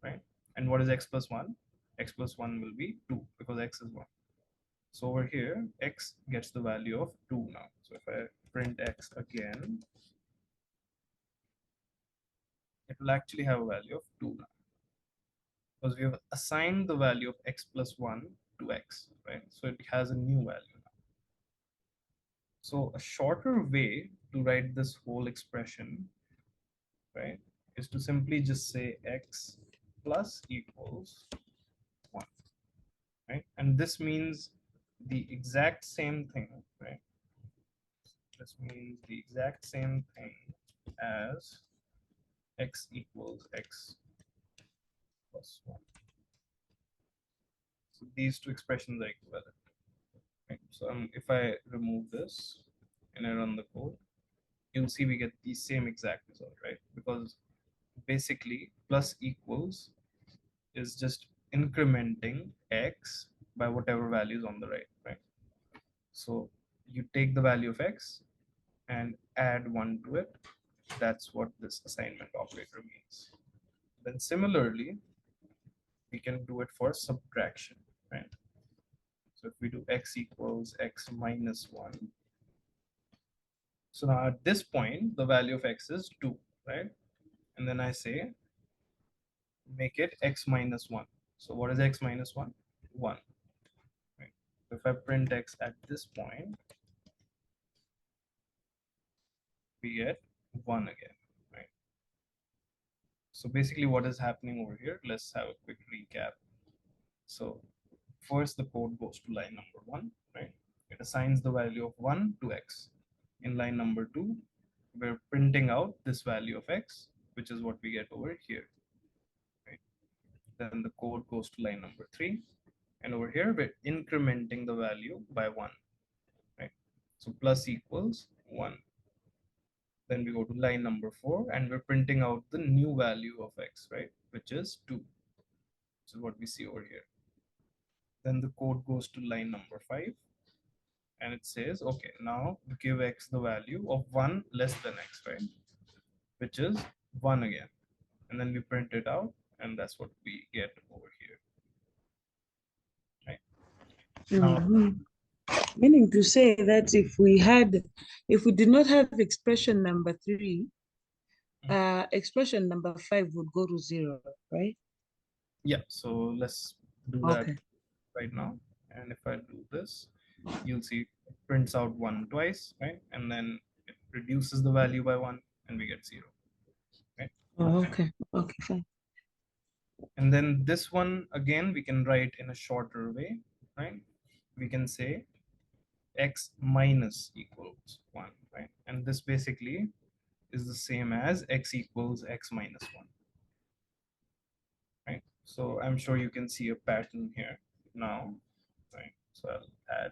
right? And what is x plus 1? X plus 1 will be 2 because x is 1. So over here, x gets the value of 2 now. So if I print x again, it will actually have a value of 2 now because we have assigned the value of x plus 1 to x, right? So it has a new value now. So a shorter way to write this whole expression, right, is to simply just say x plus equals 1, right? And this means the exact same thing, right? This means the exact same thing as x equals x plus 1. So these two expressions are equivalent. Right? So if I remove this and I run the code, you'll see we get the same exact result, right? Because basically plus equals is just incrementing x by whatever value is on the right, right? So you take the value of x and add 1 to it, That's what this assignment operator means. Then similarly, we can do it for subtraction, right? So if we do x equals x minus 1, so now at this point, the value of x is 2, right? And then I say, make it x minus 1. So what is x minus 1? 1, right? So if I print x at this point, we get 1 again, right? So basically what is happening over here, let's have a quick recap. So first the code goes to line number 1, right? It assigns the value of 1 to x. In line number 2, we're printing out this value of x, which is what we get over here, right? Then the code goes to line number 3, and over here we're incrementing the value by 1, right? So plus equals 1. Then we go to line number 4, and we're printing out the new value of x, right? Which is 2. Which is what we see over here. Then the code goes to line number 5, and it says, okay, now give x the value of 1 less than x, right? Which is 1 again. And then we print it out, and that's what we get over here, right? Now, Mhm. Meaning to say that if we did not have expression number 3, expression number 5 would go to 0, right? yeah, so let's do that Okay. right now. And if I do this, you'll see it prints out 1 twice, right? And then it reduces the value by 1, and we get 0, right? Oh, okay. Okay, fine. And then this one, again, we can write in a shorter way, right? We can say x minus equals 1, right? And this basically is the same as x equals x minus 1, right? So I'm sure you can see a pattern here now, right? So I'll add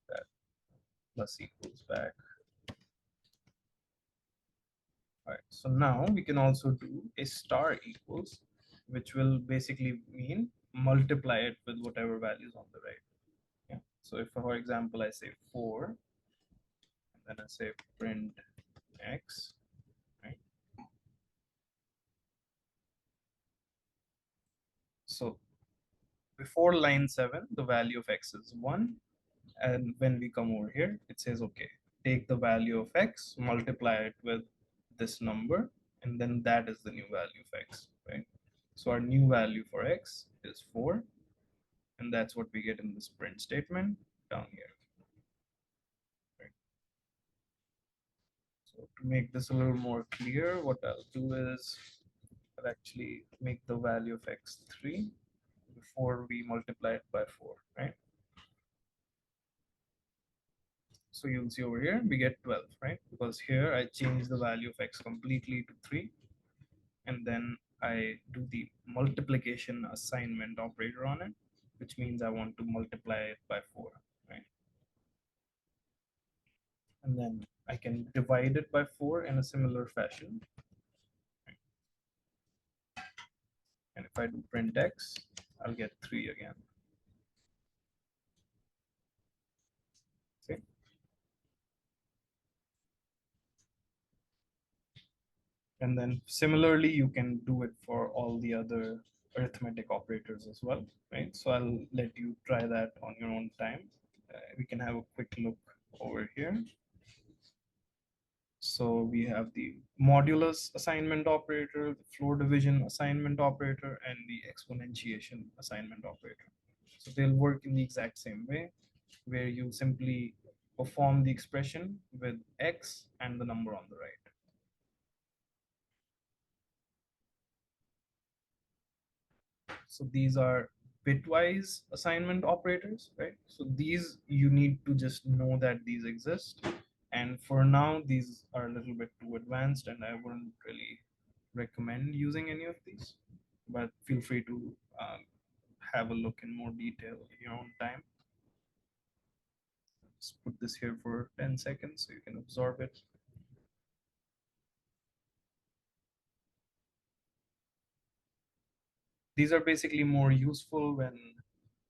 that plus equals back. All right, so now we can also do a star equals, which will basically mean multiply it with whatever values on the right. Yeah. So if, for example, I say 4, and then I say print x, right? So before line 7, the value of x is 1. And when we come over here, it says, okay, take the value of x, multiply it with this number, and then that is the new value of x, right? So our new value for x is 4, and that's what we get in this print statement down here, right? So to make this a little more clear, what I'll do is I'll actually make the value of x 3 before we multiply it by 4, right? So you'll see over here, we get 12, right? Because here I change the value of x completely to 3, and then I do the multiplication assignment operator on it, which means I want to multiply it by 4, right? And then I can divide it by 4 in a similar fashion. Right? And if I do print x, I'll get 3 again. See? And then similarly, you can do it for all the other arithmetic operators as well, right? So I'll let you try that on your own time. We can have a quick look over here. So we have the modulus assignment operator, the floor division assignment operator, and the exponentiation assignment operator. So they'll work in the exact same way, where you simply perform the expression with x and the number on the right. So these are bitwise assignment operators, right? So these you need to just know that these exist. And for now, these are a little bit too advanced, and I wouldn't really recommend using any of these. But feel free to have a look in more detail in your own time. Just put this here for 10 seconds so you can absorb it. These are basically more useful when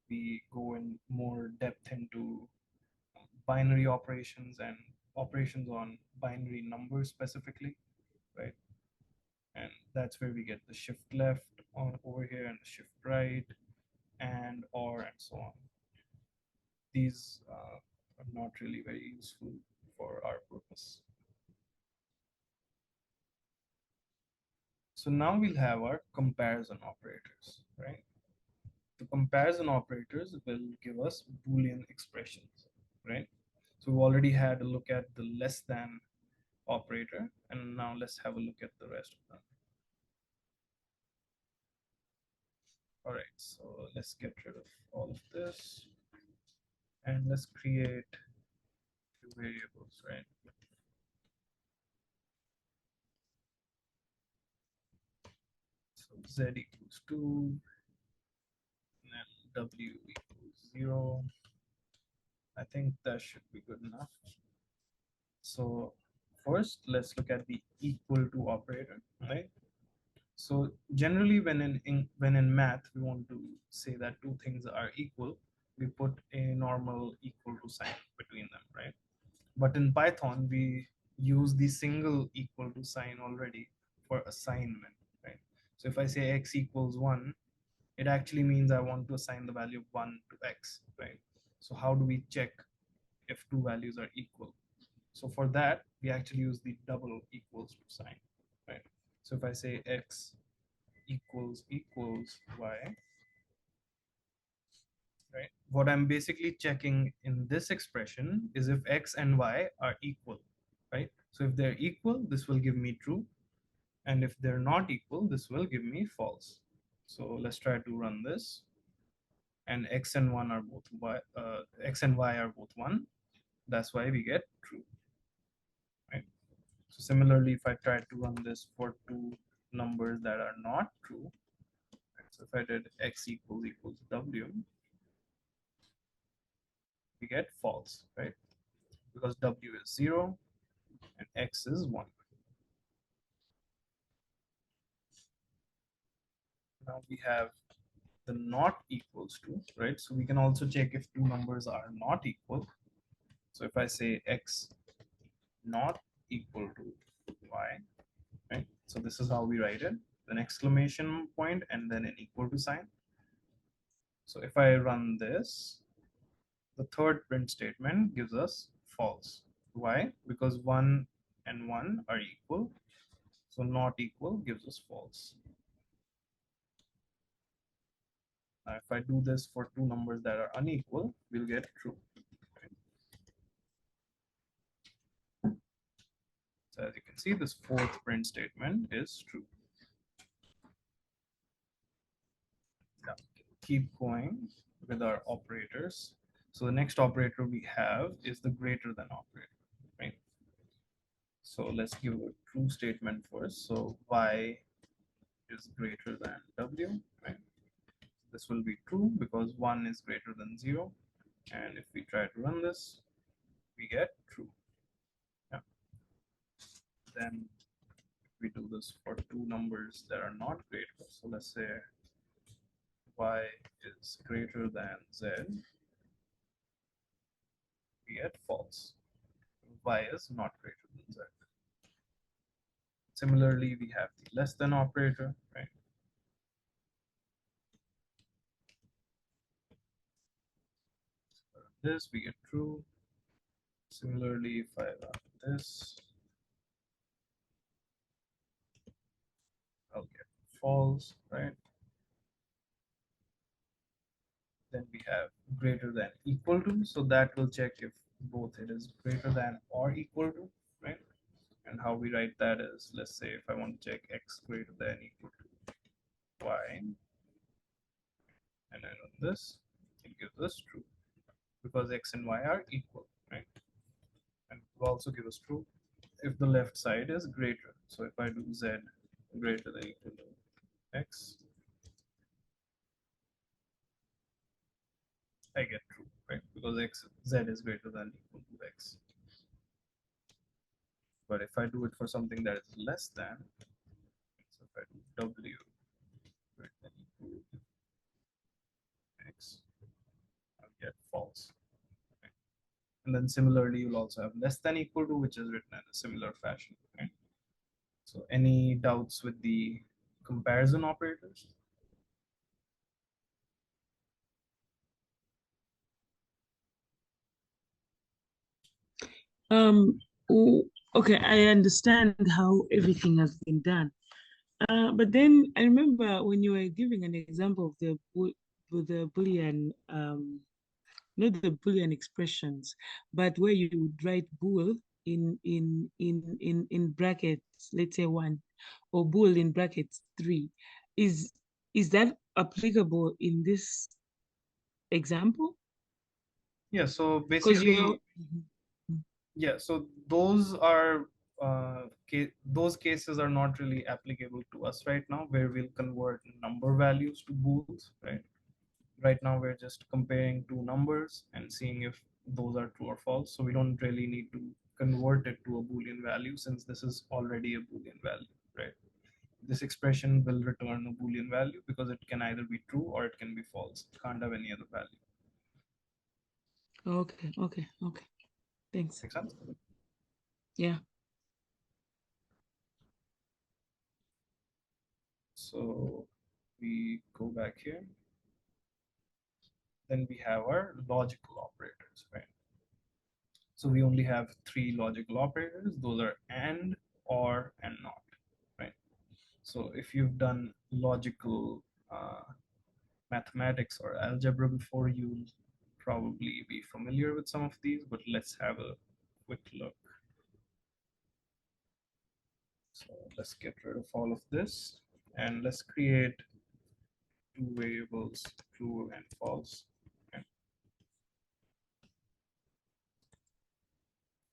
we go in more depth into binary operations and operations on binary numbers specifically, right? And that's where we get the shift left on over here and the shift right and or and so on. These are not really very useful for our purpose. So now we'll have our comparison operators, right? The comparison operators will give us Boolean expressions, right? So we've already had a look at the less than operator, and now let's have a look at the rest of them. All right, so let's get rid of all of this and let's create two variables, right? So z equals 2, and then w equals 0. I think that should be good enough. So first, let's look at the equal to operator, right? So generally, when in math we want to say that two things are equal, we put a normal equal to sign between them, right? But in Python, we use the single equal to sign already for assignment, right? So if I say x equals 1, it actually means I want to assign the value of 1 to x, right? So how do we check if two values are equal? So for that, we actually use the double equals to sign, right? So if I say x equals y, right? What I'm basically checking in this expression is if x and y are equal, right? So if they're equal, this will give me true. And if they're not equal, this will give me false. So let's try to run this. And x and x and y are both 1. That's why we get true, right? So similarly, if I try to run this for two numbers that are not true, right? So if I did x equals w, we get false, right? Because w is 0 and x is 1. Now we have the not equals to, right? So we can also check if two numbers are not equal. So if I say x not equal to y, right? So this is how we write it, an exclamation point and then an equal to sign. So if I run this, the third print statement gives us false. Why? Because 1 and 1 are equal. So not equal gives us false. Now if I do this for two numbers that are unequal, we'll get true. So as you can see, this fourth print statement is true. Now, keep going with our operators. So the next operator we have is the greater than operator, right? So let's give a true statement first. So y is greater than w, right? This will be true because 1 is greater than 0. And if we try to run this, we get true. Yeah. Then we do this for two numbers that are not greater. So let's say y is greater than z, we get false. Y is not greater than z. Similarly, we have the less than operator, right? For this, we get true. Similarly, if I run this, I'll get false, right? Then we have greater than equal to, so that will check if both it is greater than or equal to, right? And how we write that is, let's say if I want to check x greater than equal to y, and I run this, it gives us true because x and y are equal, right? And it will also give us true if the left side is greater. So if I do z greater than equal to x, I get true, right? Because z is greater than equal to x. But if I do it for something that is less than, so if I do w greater than equal to x, I'll get false. Right? And then similarly, you'll also have less than equal to, which is written in a similar fashion, right? So any doubts with the comparison operators? Okay, I understand how everything has been done. But then I remember when you were giving an example of with the Boolean, not the Boolean expressions, but where you would write bool in brackets, let's say 1, or bool in brackets 3. Is that applicable in this example? Yeah, so Because basically, Mhm. yeah, so those are those cases are not really applicable to us right now, where we'll convert number values to bools, right? Right now we're just comparing two numbers and seeing if those are true or false. So we don't really need to convert it to a Boolean value, since this is already a Boolean value, right? This expression will return a Boolean value because it can either be true or it can be false. It can't have any other value. Okay. Thanks. Make sense? Yeah. So we go back here. Then we have our logical operators, right? So we only have three logical operators. Those are and, or, and not, right? So if you've done logical mathematics or algebra before, you'll probably be familiar with some of these, but let's have a quick look. So let's get rid of all of this and let's create two variables, true and false. Okay.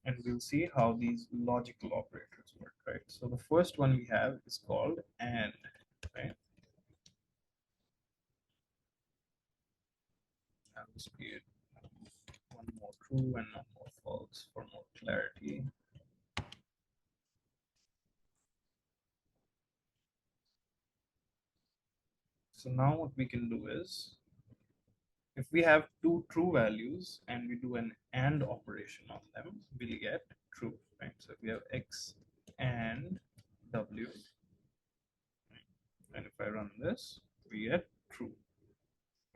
And we'll see how these logical operators work, right? So the first one we have is called and, right? I'll just create one more true and one more false for more clarity. So now what we can do is, if we have two true values and we do an AND operation on them, we'll get true, right? So if we have X and W, and if I run this, we get true,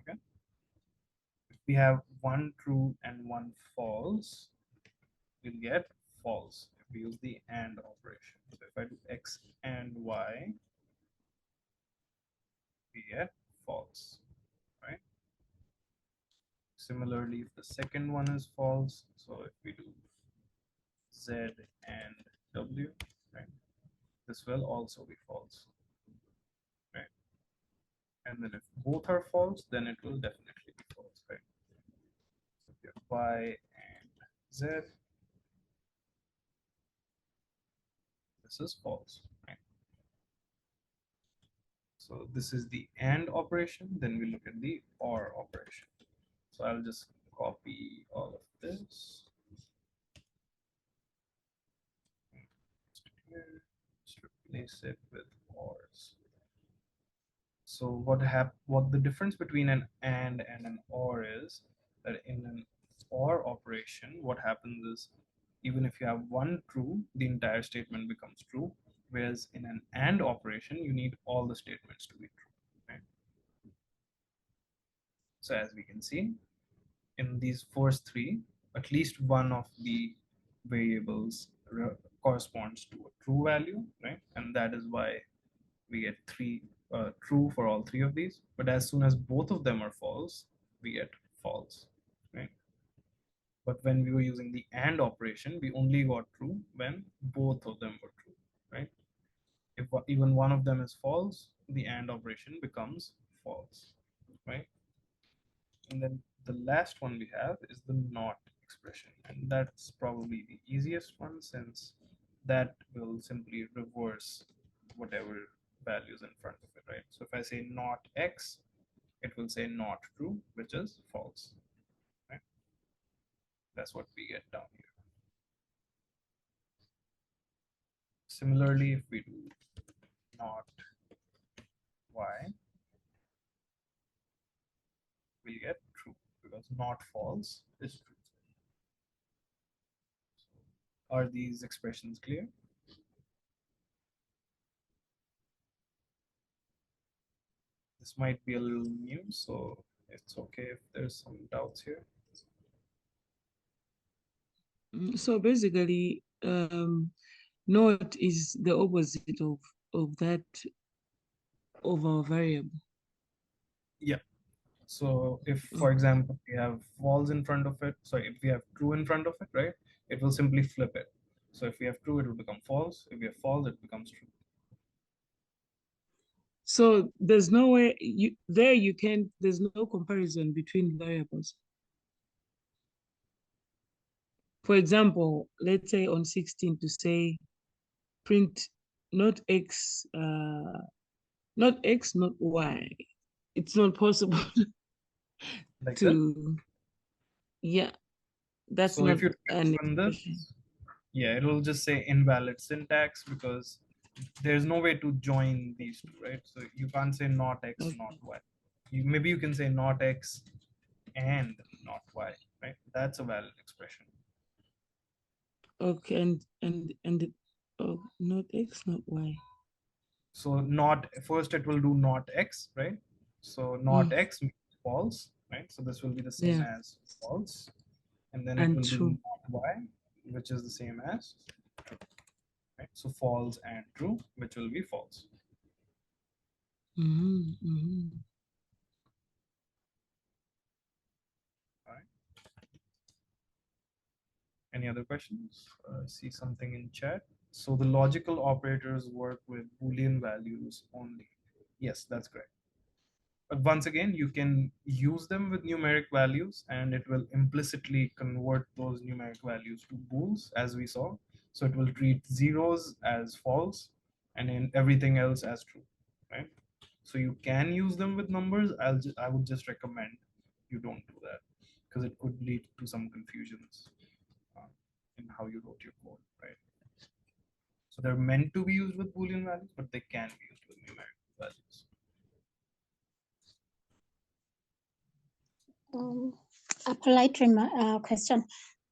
okay? If we have one true and one false, we'll get false if we use the AND operation. So if I do X and Y, we get false, right? Similarly, if the second one is false, so if we do Z and W, right, this will also be false, right? And then if both are false, then it will definitely be false, right? So if you have Y and Z, this is false, right? So this is the AND operation. Then we look at the OR operation. So I'll just copy all of this. Just replace it with ORs. So what the difference between an and an or is that in an or operation, what happens is, even if you have one true, the entire statement becomes true. Whereas in an and operation, you need all the statements to be true, right? So as we can see, in these first three, at least one of the variables corresponds to a true value, right? And that is why we get three true for all three of these. But as soon as both of them are false, we get false, right? But when we were using the AND operation, we only got true when both of them were true, right? If even one of them is false, the AND operation becomes false, right? And then the last one we have is the NOT expression, and that's probably the easiest one, since that will simply reverse whatever values in front of it, right? So if I say not X, it will say not true, which is false, right? That's what we get down here. Similarly, if we do not Y, we'll get true, because not false is true. Are these expressions clear? This might be a little new, so it's okay if there's some doubts here. So basically, not is the opposite of that of our variable. Yeah. So if, Oh, for example, we have false in front of it, sorry, if we have true in front of it, right, it will simply flip it. So if we have true, it will become false. If we have false, it becomes true. so there's no way you can there's no comparison between variables. For example, let's say on 16 to say print not x, not x, not y. It's not possible Like that. to, yeah, that's So not if you an run expression. this, yeah, it will just say invalid syntax because there's no way to join these two, right? So you can't say not x, not Okay. y. Maybe you can say not x and not y, right? That's a valid expression. Okay, oh, not x, not y. So not first it will do not x, right? So not Mm, x means false, right? So this will be the same yeah, as false, and then it and will do true. not y, which is the same as true, right? So false and true, which will be false. Mm-hmm, mm-hmm. All right. Any other questions? See something in chat. So the logical operators work with Boolean values only. Yes, that's correct. But once again, you can use them with numeric values and it will implicitly convert those numeric values to bools as we saw. So it will treat zeros as false and in everything else as true, right? So you can use them with numbers. I would just recommend you don't do that because it could lead to some confusions in how you wrote your code, right? So they're meant to be used with Boolean values, but they can be used with numeric values. A polite question.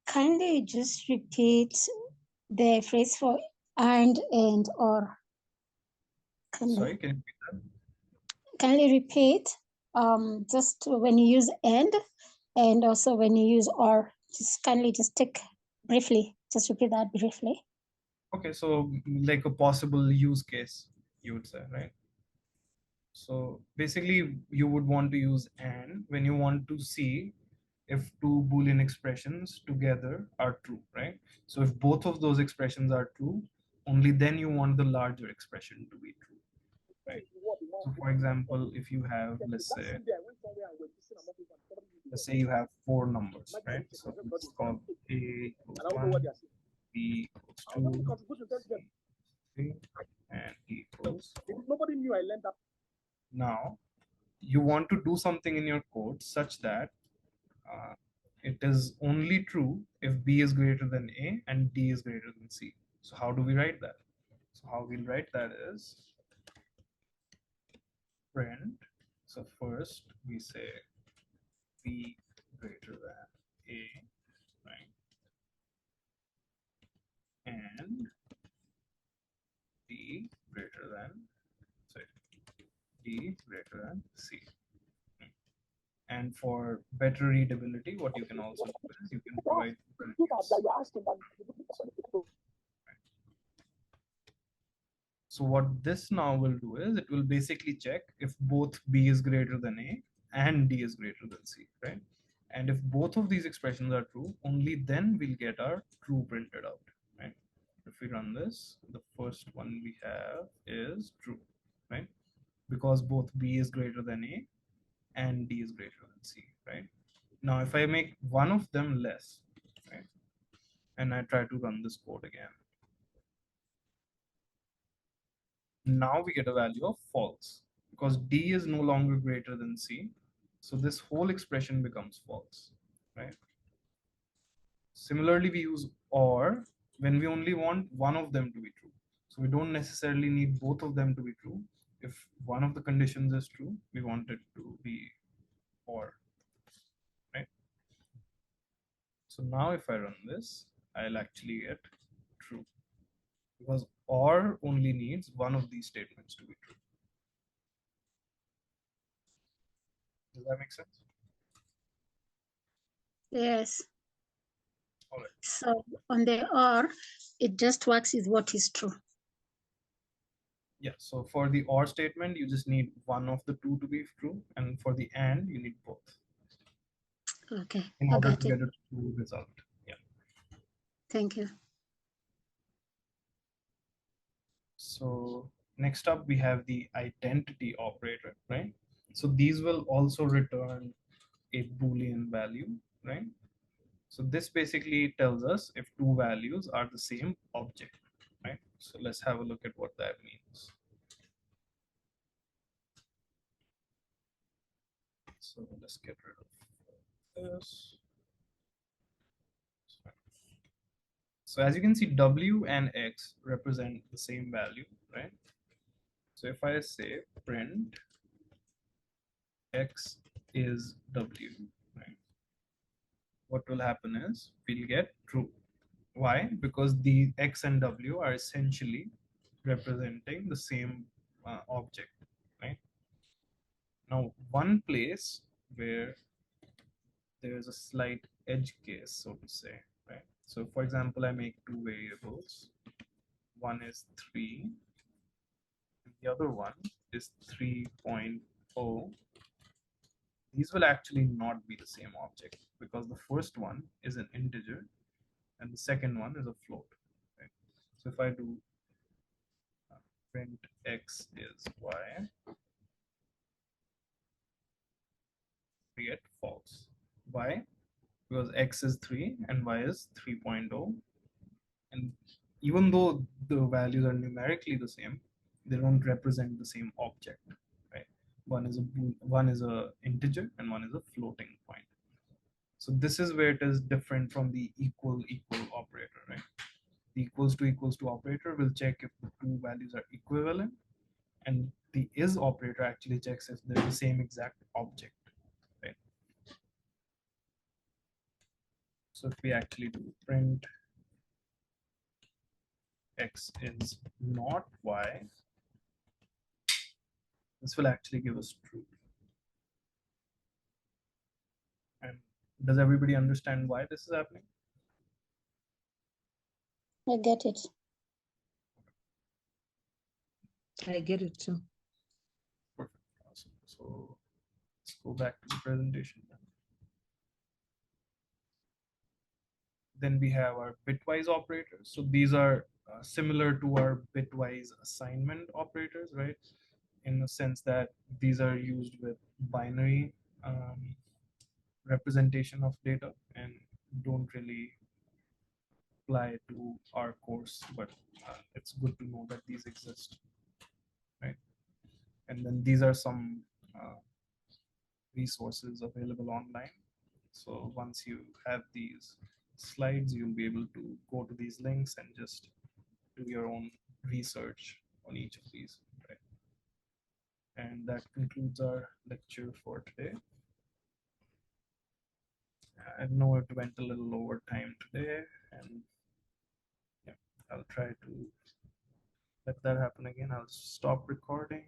Kindly just repeat the phrase for and or. Sorry, Kindly, can you repeat that? kindly repeat just when you use and also when you use or. Just kindly just take briefly. Just repeat that briefly. Okay, so like a possible use case, you would say, right? So basically, you would want to use and when you want to see if two Boolean expressions together are true, right? So if both of those expressions are true, only then you want the larger expression to be true, right? So for example, if you have, let's say you have four numbers, right? So let's call A equals 1, B equals 2, C 3, and E equals 4. Now, you want to do something in your code such that uh, it is only true if B is greater than A and D is greater than C. So how do we write that? So how we'll write that is print. So first we say B greater than A, right? And D greater than, sorry, D greater than C. And for better readability, what you can also do is you can provide brackets. So what this now will do is it will basically check if both B is greater than A and D is greater than C, right? And if both of these expressions are true, only then we'll get our true printed out, right? If we run this, the first one we have is true, right? Because both B is greater than A and D is greater than C, right? Now, if I make one of them less, right, and I try to run this code again, now we get a value of false because D is no longer greater than C. So this whole expression becomes false, right? Similarly, we use or when we only want one of them to be true. So we don't necessarily need both of them to be true. If one of the conditions is true, we want it to be or, right? So now if I run this, I'll actually get because OR only needs one of these statements to be true. Does that make sense? Yes. All right. So on the or, it just works with what is true. Yeah, so for the OR statement, you just need one of the two to be true, and for the AND, you need both Okay, in I order got to it. get a true result. Yeah. Thank you. So next up, we have the identity operator, right? So these will also return a Boolean value, right? So this basically tells us if two values are the same object, right? So let's have a look at what that means. So let's get rid of this. So as you can see, W and X represent the same value, right? So if I say print X is W, right? What will happen is we'll get true. Why? Because the X and W are essentially representing the same object, right? Now, one place where there is a slight edge case, so to say, right? So for example, I make two variables. One is 3, and the other one is 3.0. These will actually not be the same object because the first one is an integer and the second one is a float, right? So if I do print x is y, we get false. Why? Because x is 3 and y is 3.0, and even though the values are numerically the same, they don't represent the same object, right? One is a integer and one is a floating point. So this is where it is different from the equal operator, right? The equals to operator will check if the two values are equivalent, and the is operator actually checks if they're the same exact object, right? So if we actually do print x is not y, this will actually give us true. And does everybody understand why this is happening? I get it. I get it too. Perfect. Awesome. So let's go back to the presentation. Then we have our bitwise operators. So these are similar to our bitwise assignment operators, right? In the sense that these are used with binary representation of data and don't really apply to our course, but it's good to know that these exist, right? And then these are some resources available online. So once you have these slides, you'll be able to go to these links and just do your own research on each of these, right? And that concludes our lecture for today. I know it went a little over time today, and yeah, I'll try to let that happen again. I'll stop recording.